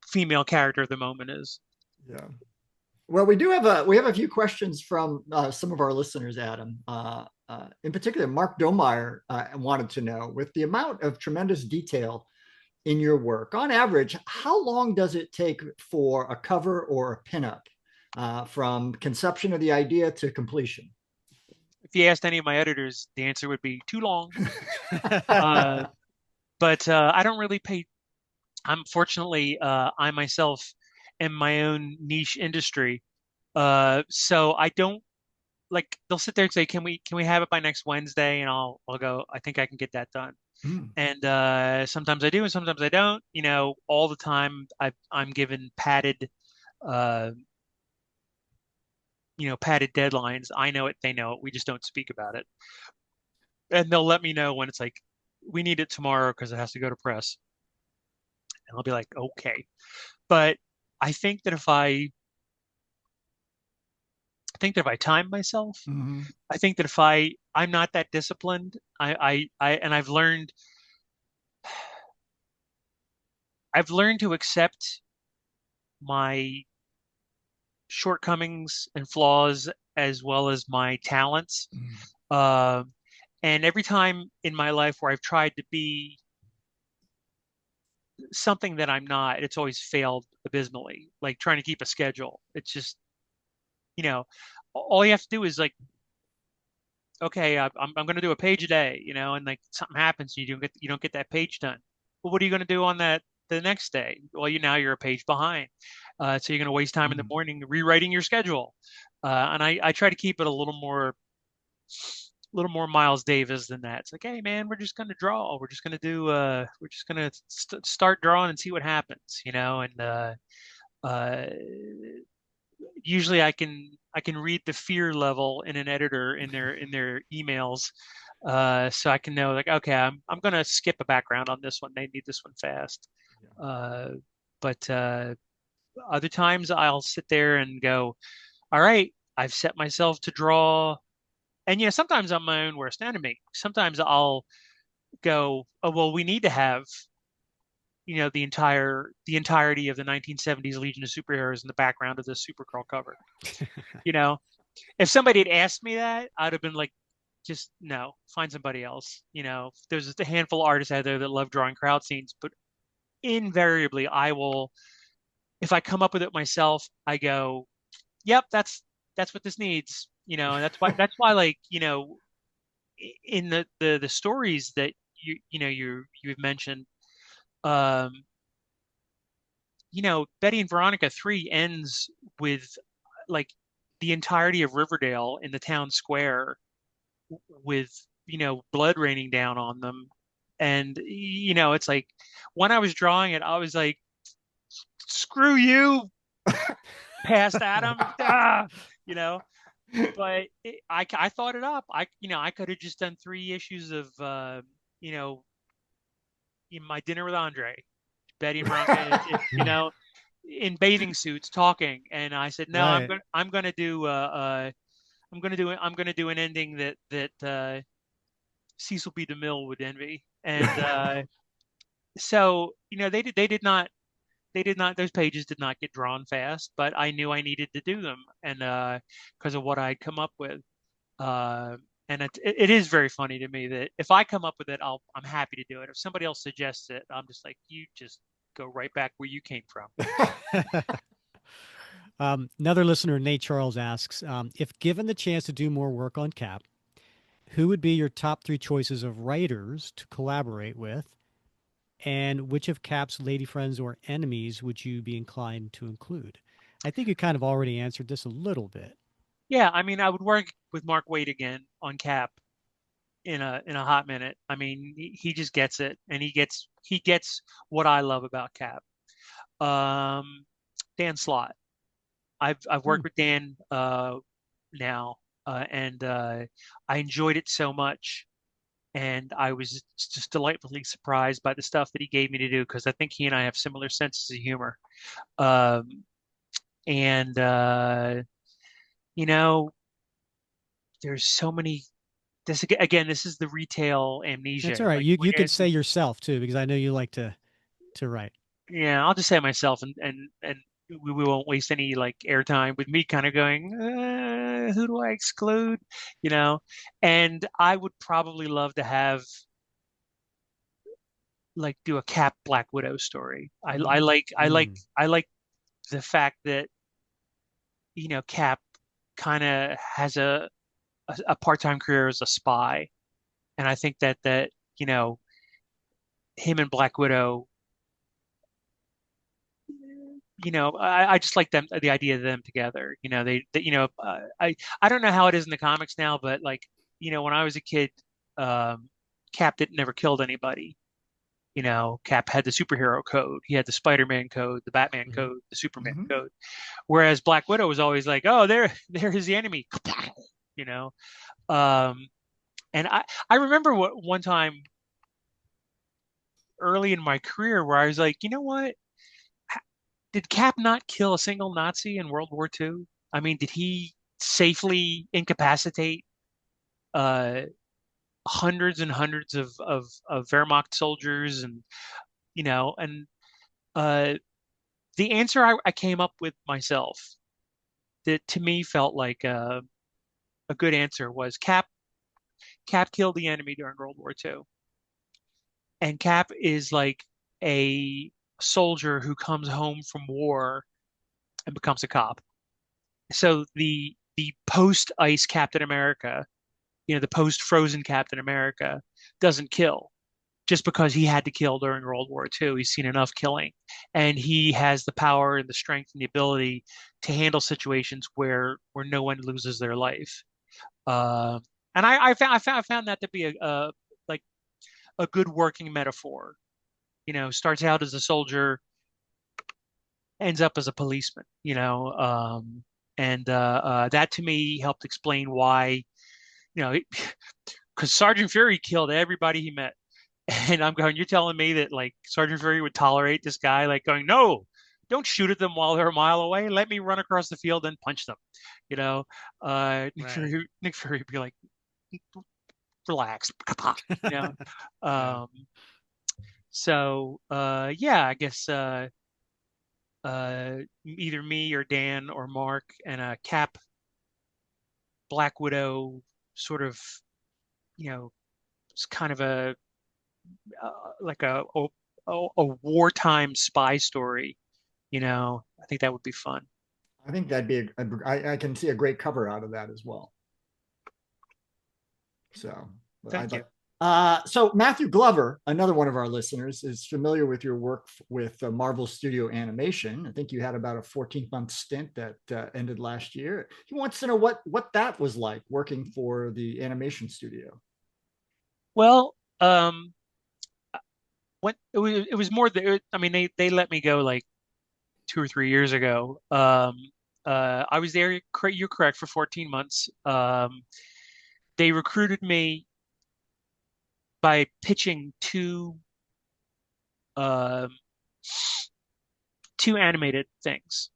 female character of the moment is. Yeah. Well, we have a few questions from some of our listeners, Adam. In particular, Mark Domeyer wanted to know, with the amount of tremendous detail in your work, on average, how long does it take for a cover or a pinup from conception of the idea to completion? If you asked any of my editors, the answer would be too long. Uh, but I don't really pay. I'm fortunately, I myself am my own niche industry. So I don't like they'll sit there and say, can we have it by next Wednesday? And I'll go, I think I can get that done. Mm. And sometimes I do and sometimes I don't. All the time I'm given uh padded deadlines. I know it, they know it. We just don't speak about it. And they'll let me know when it's like we need it tomorrow because it has to go to press. And I'll be like, okay. But I think that if I time myself, Hmm. I think that if I'm not that disciplined, and I've learned to accept my shortcomings and flaws as well as my talents. Mm. Uh, and every time in my life where I've tried to be something that I'm not, it's always failed abysmally. Like trying to keep a schedule. It's just, you know, all you have to do is like, okay, I'm going to do a page a day, and like something happens, you don't get that page done. Well, what are you going to do on that the next day? Well, you're a page behind, so you're going to waste time in the Mm. morning rewriting your schedule. And I try to keep it a little more Miles Davis than that. It's like, hey man, we're just going to draw. We're just going to start drawing and see what happens, and uh, usually I can read the fear level in an editor in their emails, so I can know like, okay, I'm gonna skip a background on this one. They need this one fast. Yeah. Uh, but other times I'll sit there and go, all right, I've set myself to draw. And sometimes I'm my own worst enemy. Sometimes I'll go, oh well, we need to have the entirety of the 1970s Legion of Superheroes in the background of the Supergirl cover. You know, if somebody had asked me that, I'd have been like, just no, find somebody else. There's just a handful of artists out there that love drawing crowd scenes, but invariably, if I come up with it myself, I go, yep, that's what this needs. And that's why, like, in the stories that you've mentioned, um, Betty and Veronica 3 ends with like the entirety of Riverdale in the town square with blood raining down on them. And it's like when I was drawing it, I was like, screw you, past Adam. You know but I thought it up. I could have just done 3 issues of you know in My Dinner with Andre, Betty and Veronica, in bathing suits talking. And I said, no, Right. I'm gonna do an ending that Cecil B. DeMille would envy. And so they did not those pages did not get drawn fast, but I knew I needed to do them, and because of what I'd come up with. Uh, and it is very funny to me that if I come up with it, I'm happy to do it. If somebody else suggests it, I'm just like, you just go right back where you came from. Another listener, Nate Charles, asks if given the chance to do more work on Cap, who would be your top three choices of writers to collaborate with? And which of Cap's lady friends or enemies would you be inclined to include? I think you kind of already answered this a little bit. Yeah, I mean, I would work with Mark Waid again on Cap in a hot minute. I mean, he just gets it, and he gets what I love about Cap. Um, Dan Slott. I've Hmm. worked with Dan now, and I enjoyed it so much, and I was just delightfully surprised by the stuff that he gave me to do because I think he and I have similar senses of humor. Um, and you know, there's so many. This again, this is the retail That's amnesia. all right. Like You when you you can say yourself too, because I know you like to write. yeah, I'll just say myself, and we won't waste any like airtime with me kind of going, who do I exclude? You know, and I would probably love to have like do a Cap Black Widow story. I Mm. like I like Mm. I like the fact that Cap kind of has a part-time career as a spy, and I think that you know him and Black Widow, I just like them, the idea of them together. I don't know how it is in the comics now, but like, when I was a kid, um, Cap didn't never killed anybody. Cap had the superhero code. He had the Spider-Man code, the Batman Mhm. code, the Superman Mhm. code. Whereas Black Widow was always like, oh, there is the enemy. You know. Um, and I remember one time early in my career where I was like, you know what? Did Cap not kill a single Nazi in World War II? I mean, did he safely incapacitate uh, hundreds and hundreds of Wehrmacht soldiers, and uh, the answer I came up with myself that to me felt like a good answer was Cap killed the enemy during World War II, and Cap is like a soldier who comes home from war and becomes a cop. So the post ice Captain America, the post frozen Captain America doesn't kill just because he had to kill during World War II. He's seen enough killing, and he has the power and the strength and the ability to handle situations where no one loses their life. Uh, and I found that to be a like a good working metaphor. Starts out as a soldier, ends up as a policeman. And that to me helped explain why, you know, because Sergeant Fury killed everybody he met. And I'm going, you're telling me that like Sergeant Fury would tolerate this guy like going, no, don't shoot at them while they're a mile away. Let me run across the field and punch them. You know, Right. Nick Fury would be like, relax, you know. Yeah. Um, yeah, I guess either me or Dan or Mark and Cap, Black Widow, sort of, it's kind of like a wartime spy story. I think that would be fun. I think that'd be I can see a great cover out of that as well. So, but Thank I'd you. like. So Matthew Glover, another one of our listeners, is familiar with your work with Marvel Studio Animation. I think you had about a 14-month stint that ended last year. He wants to know what that was like working for the animation studio. Well, when it was more I mean, they let me go like 2 or 3 years ago. I was there. You're correct, for 14 months. They recruited me by pitching um, two animated things,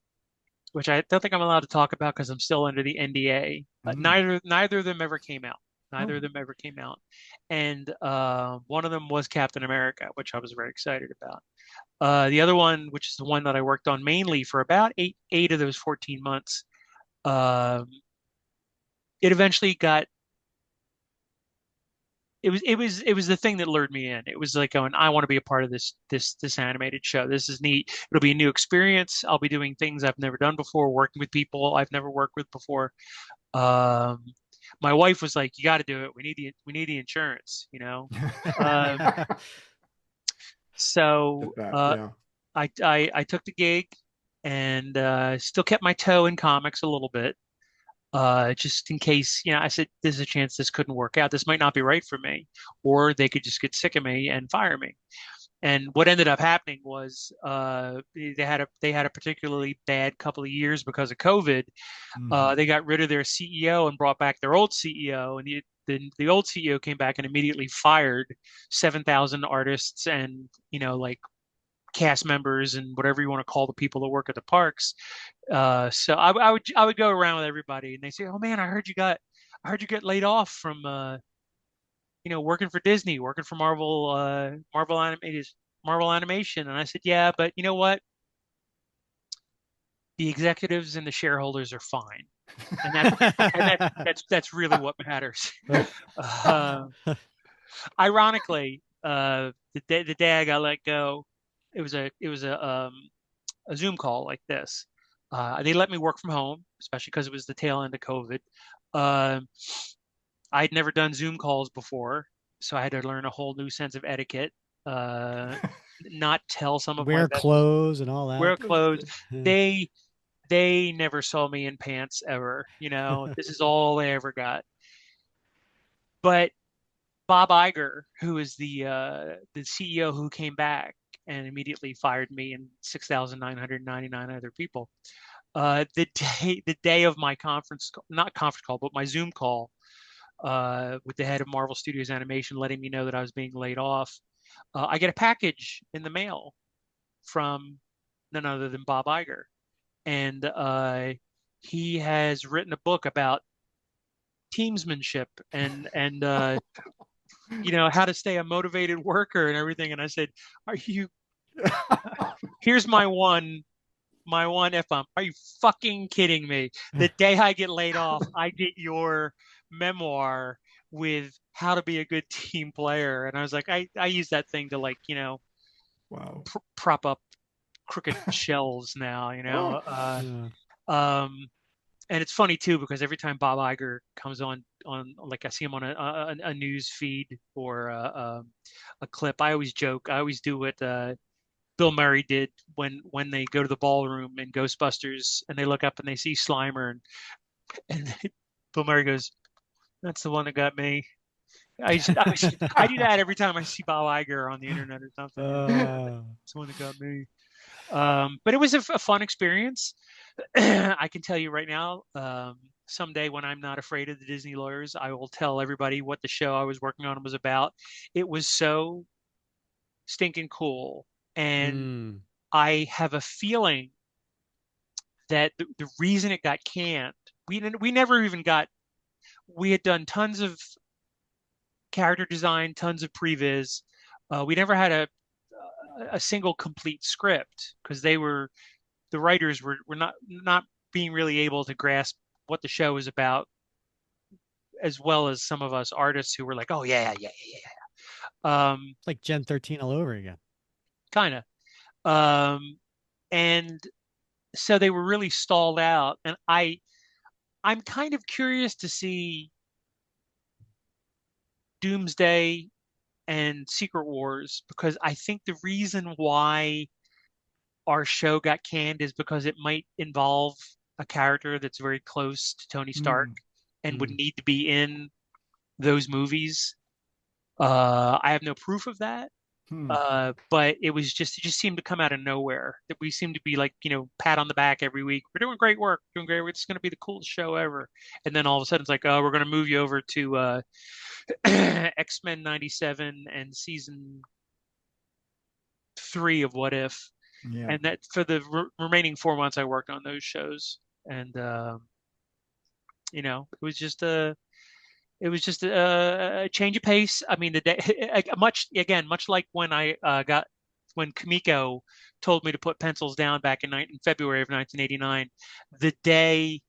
which I don't think I'm allowed to talk about because I'm still under the NDA. Mm. Neither of them ever came out. Oh, Neither of them ever came out. And one of them was Captain America, which I was very excited about. The other one, which is the one that I worked on mainly for about eight of those 14 months, um, it eventually got. It was the thing that lured me in. It was like going, I want to be a part of this animated show. This is neat. It'll be a new experience. I'll be doing things I've never done before, working with people I've never worked with before. Um, my wife was like, "You got to do it. We need the insurance." Um, so yeah. I took the gig and still kept my toe in comics a little bit, just in case. I said, "There's a chance this couldn't work out. This might not be right for me, or they could just get sick of me and fire me." And what ended up happening was they had a particularly bad couple of years because of COVID. Mm-hmm. They got rid of their CEO and brought back their old CEO, and the old CEO came back and immediately fired 7,000 artists and like cast members and whatever you want to call the people that work at the parks. So I would go around with everybody, and they say, "Oh man, I heard you get laid off from working for Disney, working for Marvel Animation." And I said, "Yeah, but you know what? The executives and the shareholders are fine." And that's really what matters. Uh, Ironically, the day I got let go, it was a Zoom call like this. They let me work from home, especially because it was the tail end of COVID. Uh, I'd never done Zoom calls before, so I had to learn a whole new sense of etiquette. uh, not tell some of my Wear best, clothes and all wear that. clothes. Yeah. They they never saw me in pants ever. This is all they ever got. But Bob Iger, who is the CEO who came back and immediately fired me and 6,999 other people. The day of my not conference call, but my Zoom call with the head of Marvel Studios Animation, letting me know that I was being laid off. I get a package in the mail from none other than Bob Iger, and he has written a book about teamsmanship and how to stay a motivated worker and everything. And I said, "Are you? Here's my one F bomb. Are you fucking kidding me? The day I get laid off, I get your memoir with how to be a good team player." And I was like, I use that thing to Wow. prop up crooked shelves now. Oh, Yeah. Um, and it's funny too because every time Bob Iger comes on like I see him on a news feed or a clip, I always joke. I always do what Bill Murray did when they go to the ballroom in Ghostbusters and they look up and they see Slimer and Bill Murray goes, "That's the one that got me." I do that every time I see Bob Iger on the internet or something. Uh, It's the one that got me. But it was a fun experience. I can tell you right now, someday when I'm not afraid of the Disney lawyers, I will tell everybody what the show I was working on was about. It was so stinking cool. And mm, I have a feeling that the reason it got canned, we never even got, we had done tons of character design, tons of previs. We never had a single complete script because the writers were not being really able to grasp what the show was about as well as some of us artists who were like, oh yeah, yeah, yeah, yeah. it's like Gen 13 all over again. Kind of. Um, and so they were really stalled out, and I'm kind of curious to see Doomsday and Secret Wars because I think the reason why our show got canned is because it might involve a character that's very close to Tony Stark mm, and would Mm. need to be in those movies. I have no proof of that, hmm. but it just seemed to come out of nowhere. That we seemed to be like, pat on the back every week. We're doing great work, doing great work. It's going to be the coolest show ever. And then all of a sudden it's like, oh, we're going to move you over to X-Men 97 and season 3 of What If. Yeah. And that for the remaining 4 months I worked on those shows. And it was just a change of pace. I mean, the day much like when I got when Kamiko told me to put pencils down back in February of 1989. The day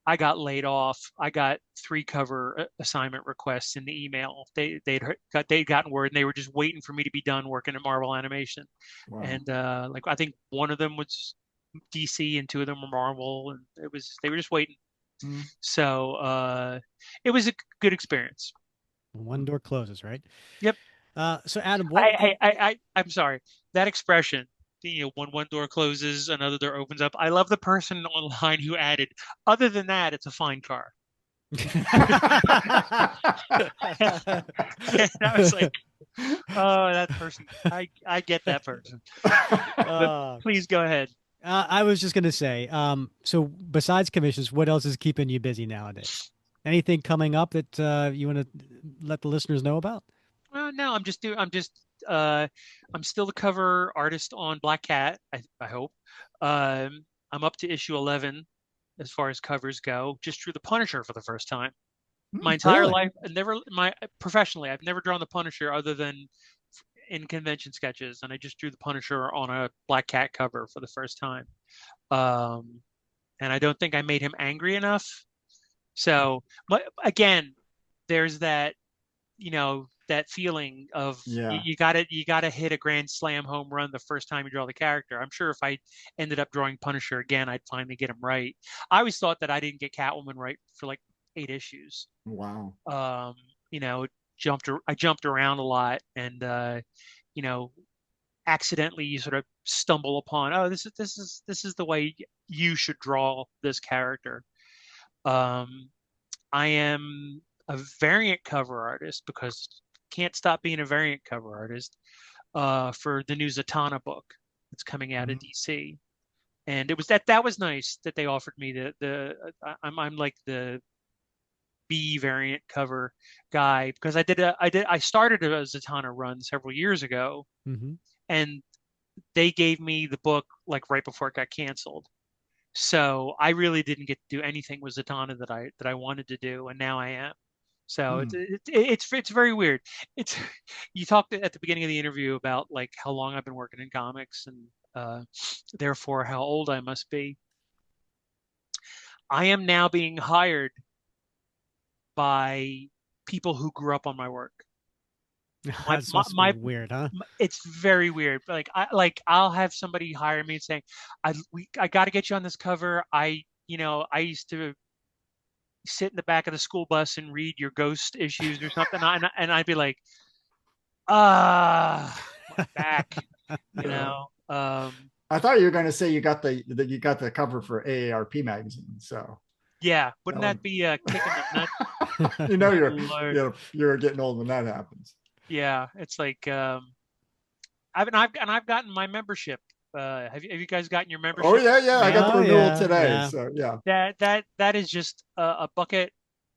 I got laid off, I got 3 cover assignment requests in the email. They'd gotten word and they were just waiting for me to be done working at Marvel Animation. Wow. And like I think one of them was DC and 2 of them were Marvel, and they were just waiting. Mm. So it was a good experience. One door closes, right? Yep. So Adam, what? I'm sorry. That expression, when one door closes, another door opens up. I love the person online who added, other than that, it's a fine car. And I was like, oh, that person. I get that person. But uh, please go ahead. I was just gonna say, so besides commissions, what else is keeping you busy nowadays? Anything coming up that you want to let the listeners know about? No, uh, I'm still the cover artist on Black Cat. I hope. I'm up to issue 11 as far as covers go. Just drew the Punisher for the first time. My Mm, entire Really? life, I never my professionally, I've never drawn the Punisher other than in convention sketches, and I just drew the Punisher on a Black Cat cover for the first time. Um, and I don't think I made him angry enough. So, but again, there's that feeling of yeah. you gotta hit a grand slam home run the first time you draw the character. I'm sure if I ended up drawing Punisher again, I'd finally get him right. I always thought that I didn't get Catwoman right for like 8 issues. Wow. Um, you know, I jumped around a lot, and you know, accidentally you sort of stumble upon, oh, this is the way you should draw this character. Um, I am a variant cover artist because can't stop being a variant cover artist for the new Zatanna book that's coming out of Mhm. DC. And it was that was nice that they offered me I'm like the B variant cover guy because I started a Zatanna run several years ago, Hmm. and they gave me the book like right before it got canceled. So I really didn't get to do anything with Zatanna that I wanted to do, and now I am. So Hmm. it's very weird. It's you talked at the beginning of the interview about like how long I've been working in comics and therefore how old I must be. I am now being hired by people who grew up on my work. My That my, must be my weird, huh? it's very weird. I'll have somebody hire me saying, I got to get you on this cover. I used to sit in the back of the school bus and read your Ghost issues or something, and I'd be like, my back, you Yeah. know. I thought you were going to say you got the cover for AARP magazine. So Yeah, that wouldn't would, that be kicking the nuts? you know, Good Lord. you're getting old when that happens. Yeah, it's like I've gotten my membership. Have you guys gotten your Oh membership? yeah, yeah. I got the Oh renewal yeah, today. yeah. So yeah. That is just a bucket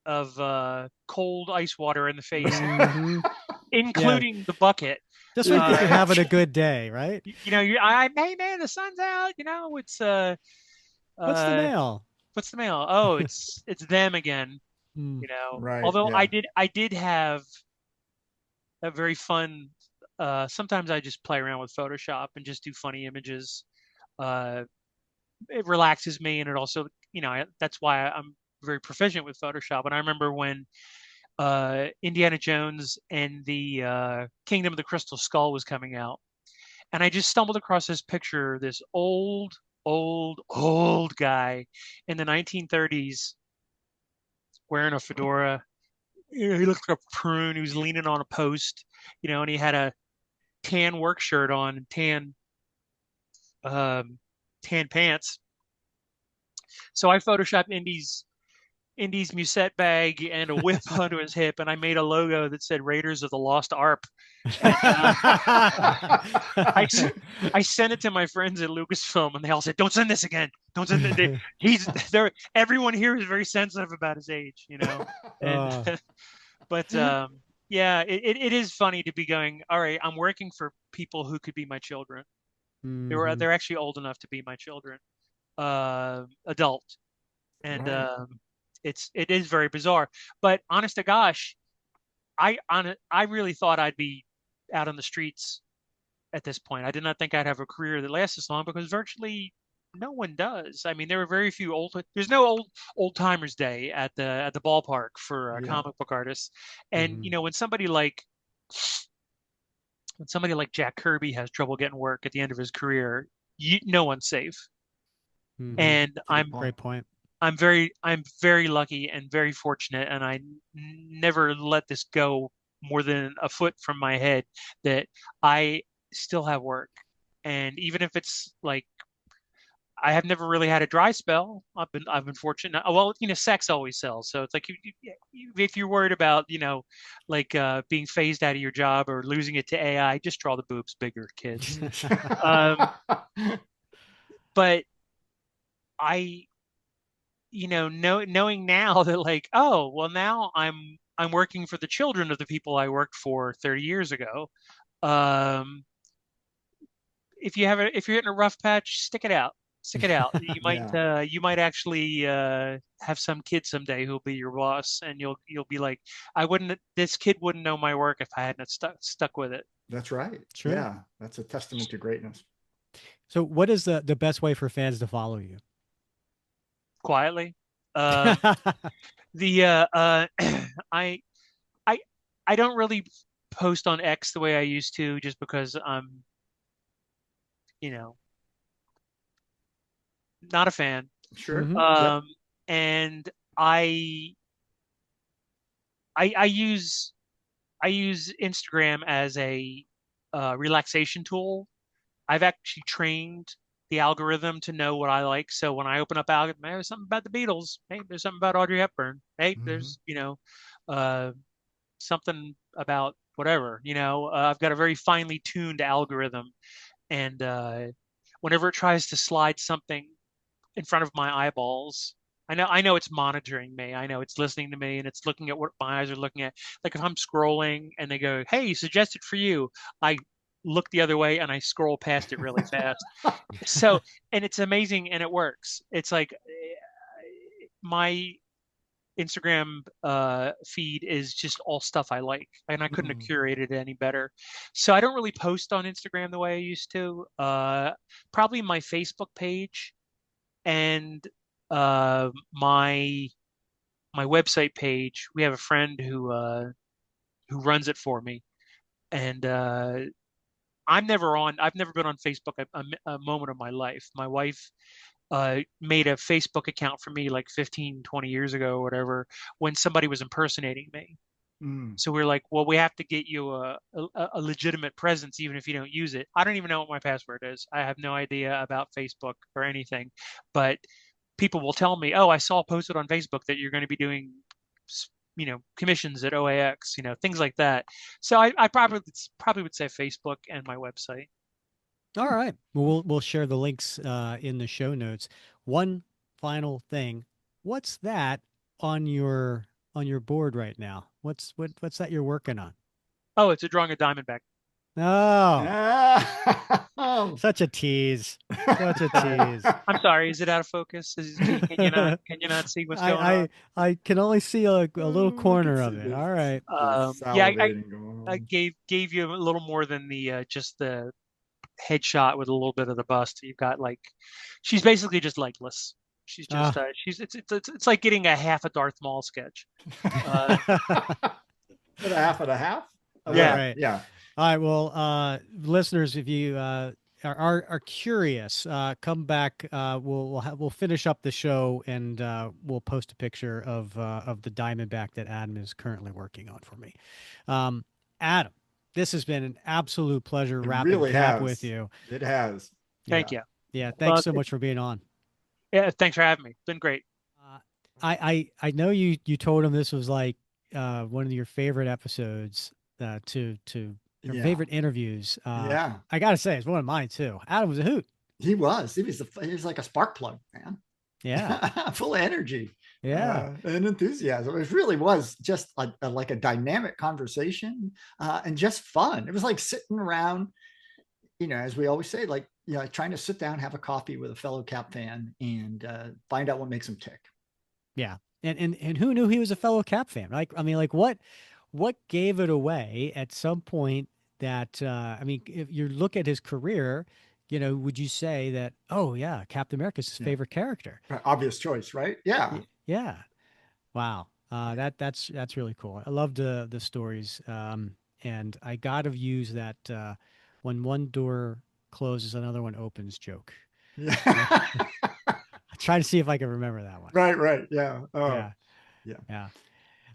of cold ice water in the face, Hmm. Yeah. including the bucket. Just when you think you're Uh, having a good day, right? hey man, the sun's out. It's What's the uh, mail? what's the mail? Oh, it's them again. Hmm. Right. Although Yeah. I did have a very fun. Sometimes I just play around with Photoshop and just do funny images. Uh, it relaxes me, and it also, that's why I'm very proficient with Photoshop. And I remember when Indiana Jones and the Kingdom of the Crystal Skull was coming out, and I just stumbled across this picture, this old guy in the 1930s wearing a fedora. He looked like a prune. He was leaning on a post, and he had a tan work shirt on and um, tan pants. So I photoshopped Indy's musette bag and a whip onto his hip, and I made a logo that said Raiders of the Lost Ark. And I I sent it to my friends at Lucasfilm, and they all said, "Don't send this again. Don't send it." He's there. Everyone here is very sensitive about his age. And Oh. but yeah, it is funny to be going. All right, I'm working for people who could be my children. Hmm. They're actually old enough to be my children, adult, and Right. it is very bizarre. But honest to gosh, I really thought I'd be out on the streets at this point. I did not think I'd have a career that lasts this long because virtually no one does. I mean, there are very few there's no old timers day at the ballpark for Yeah. comic book artists. And Hmm. when somebody like Jack Kirby has trouble getting work at the end of his career, no one's safe. Hmm. And Good Great point. point. I'm very lucky and very fortunate, and I never let this go more than a foot from my head that I still have work. And even if it's like I have never really had a dry spell, I've been fortunate. Well, sex always sells, so it's like if you're worried about like being phased out of your job or losing it to AI, just draw the boobs bigger, kids. Um, but I knowing now that like, oh, well, now I'm working for the children of the people I worked for 30 years ago. Um, if you're in a rough patch, stick it out. Stick it out. Yeah. You might actually have some kid someday who'll be your boss, and you'll be like, this kid wouldn't know my work if I hadn't stuck with it That's right. True. Yeah. That's a testament to greatness. So, what is the best way for fans to follow you? quietly. Um, the I I I don't really post on X the way I used to, just because I'm you know not a fan. Sure. Hmm. Um, Yep. and I I use I use Instagram as a relaxation tool. I've actually trained the algorithm to know what I like. So when I open up algorithm, there's something about the Beatles. Hey, there's something about Audrey Hepburn. Hey, Mhm. there's uh, something about whatever. I've got a very finely tuned algorithm, and whenever it tries to slide something in front of my eyeballs. I know it's monitoring me. I know it's listening to me and it's looking at what my eyes are looking at. Like if I'm scrolling and they go, "Hey, suggested for you," I look the other way and I scroll past it really fast. So, and it's amazing and it works. It's like my Instagram feed is just all stuff I like, and I couldn't have Mm. curated it any better. So I don't really post on Instagram the way I used to. Probably my Facebook page and my website page. We have a friend who runs it for me, and I'm never on. I've never been on Facebook a moment of my life. My wife made a Facebook account for me like 15, 20 years ago or whatever when somebody was impersonating me. Mm. So we are like, well, we have to get you a legitimate presence, even if you don't use it. I don't even know what my password is. I have no idea about Facebook or anything, but people will tell me, oh, I saw posted on Facebook that you're going to be doing, commissions at OAX, things like that. So I probably would say Facebook and my website. All Hmm. right. Well, we'll share the links in the show notes. One final thing. What's that on your board right now? What's that you're working on? Oh, it's a drawing a Diamondback. Oh, Ah. such a tease. Such a tease. I'm sorry, is it out of focus? Can you not see what's going on? I I can only see a little Oh, I can corner see of it. this, All right. the Yeah, I, salivating going I on. gave you a little more than the just the headshot with a little bit of the bust. You've got like, she's basically just legless. She's just Ah. it's like getting a half a Darth Maul sketch. Uh, But a half and a half. All yeah. Well, right. yeah, All right. Well, listeners, if you are curious, come back. We'll finish up the show and we'll post a picture of the Diamondback that Adam is currently working on for me. Um, Adam, this has been an absolute pleasure it wrapping really cap with has. you. It has. Thank Yeah. you. Yeah. Thanks Well, so much for being on. yeah, thanks for having me. It's been great. Uh, I know you told him this was like one of your favorite episodes to or Yeah. favorite interviews. Yeah. I gotta say it's one of mine too. Adam was a hoot. He was. He was like a spark plug, man. Yeah, Full of energy yeah, and enthusiasm. It really was just like a dynamic conversation and just fun. It was like sitting around, as we always say, like, trying to sit down, have a coffee with a fellow Cap fan and find out what makes him tick. yeah. And who knew he was a fellow Cap fan? Like I mean, like what gave it away at some point that I mean, if you look at his career, would you say that oh yeah, Captain America's his Yeah. favorite character? Obvious choice, right? Yeah. Yeah. Wow. That's really cool. I love the stories. And I gotta use that when one door closes, another one opens joke. Yeah. I try to see if I can remember that one. Right, right. Yeah. Oh, Yeah, yeah.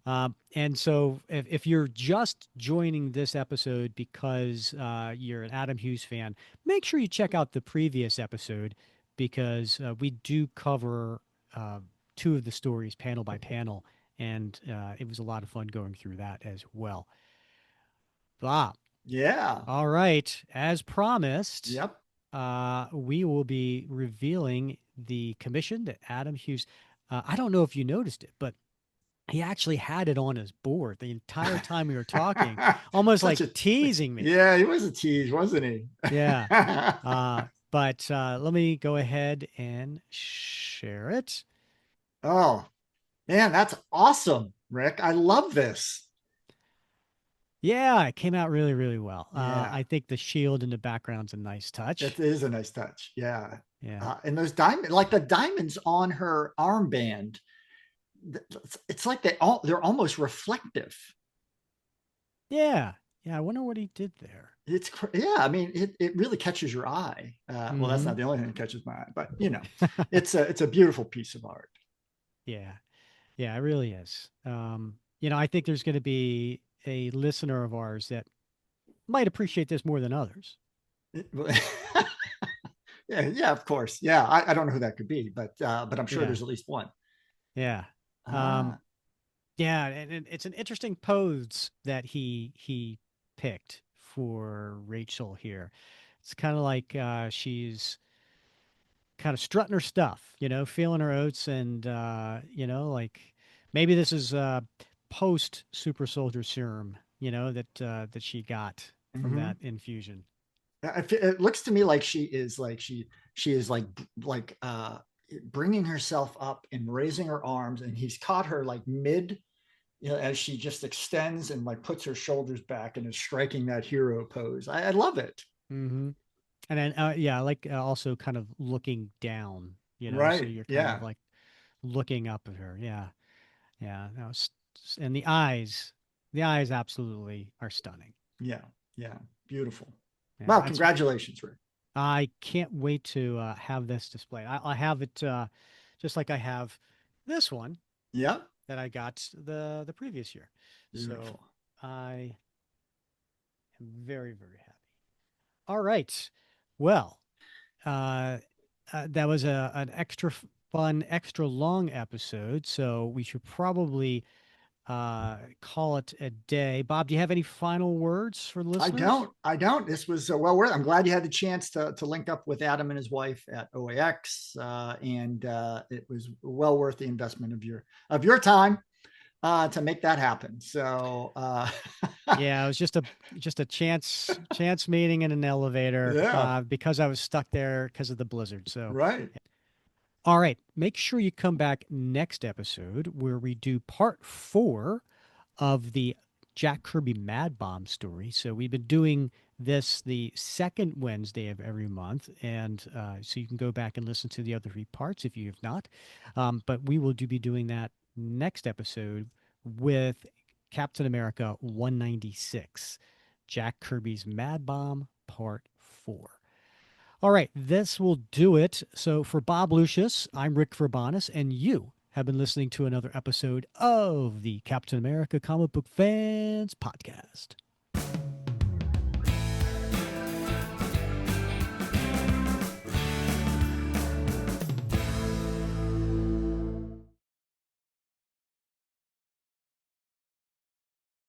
yeah. And so if you're just joining this episode because you're an Adam Hughes fan, make sure you check out the previous episode because we do cover uh, two of the stories panel by panel, and it was a lot of fun going through that as well. Bob, Yeah. all right. As promised, Yep. we will be revealing the commission that Adam Hughes. I don't know if you noticed it, but he actually had it on his board the entire time we were talking, almost Such like a teasing me. yeah, he was a tease, wasn't he? Yeah. But let me go ahead and share it. Oh, man, that's awesome, Rick. I love this. Yeah, it came out really, really well. Yeah, I think the shield in the background's a nice touch. it is a nice touch. Yeah. Yeah. And those diamonds, like the diamonds on her armband, it's like they're almost reflective. Yeah. Yeah. I wonder what he did there. Yeah, I mean, it really catches your eye. Well, that's Hmm. not the only thing that catches my eye, but it's a beautiful piece of art. Yeah. Yeah, it really is. I think there's going to be a listener of ours that might appreciate this more than others. Yeah, yeah, of course. Yeah, I don't know who that could be, but I'm sure Yeah. there's at least one. Yeah. Um, Ah, yeah, and it's an interesting pose that he picked for Rachel here. It's kind of like she's kind of strutting her stuff, feeling her oats, and like maybe this is post super soldier serum, that she got from mm-hmm. that infusion. It looks to me like she is bringing herself up and raising her arms, and he's caught her like mid, as she just extends and like puts her shoulders back and is striking that hero pose. I love it. Hmm. And then yeah, I like also kind of looking down, so Right? you're kind of Yeah, like looking up at her. Yeah, yeah. No, and the eyes absolutely are stunning. yeah, yeah. Beautiful. Yeah, Well, that's congratulations, Rick. I can't wait to have this displayed. I have it just like I have this one Yeah, that I got the previous year. So beautiful. I am very, very happy. All right. Well, uh, that was an extra fun, extra long episode. So we should probably call it a day. Bob, do you have any final words for the I listeners? don't. I don't. This was well worth. I'm glad you had the chance to link up with Adam and his wife at OAX, and it was well worth the investment of your time to make that happen. So Yeah, it was just a chance meeting in an elevator yeah, because I was stuck there because of the blizzard. So, right. all right, make sure you come back next episode where we do part 4 of the Jack Kirby Mad Bomb story. So we've been doing this the second Wednesday of every month, and so you can go back and listen to the other 3 parts if you have not. But we will be doing that next episode with Captain America 196, Jack Kirby's Mad Bomb Part 4. All right, this will do it. So for Bob Lucius, I'm Rick Verbanis, and you have been listening to another episode of the Captain America Comic Book Fans Podcast.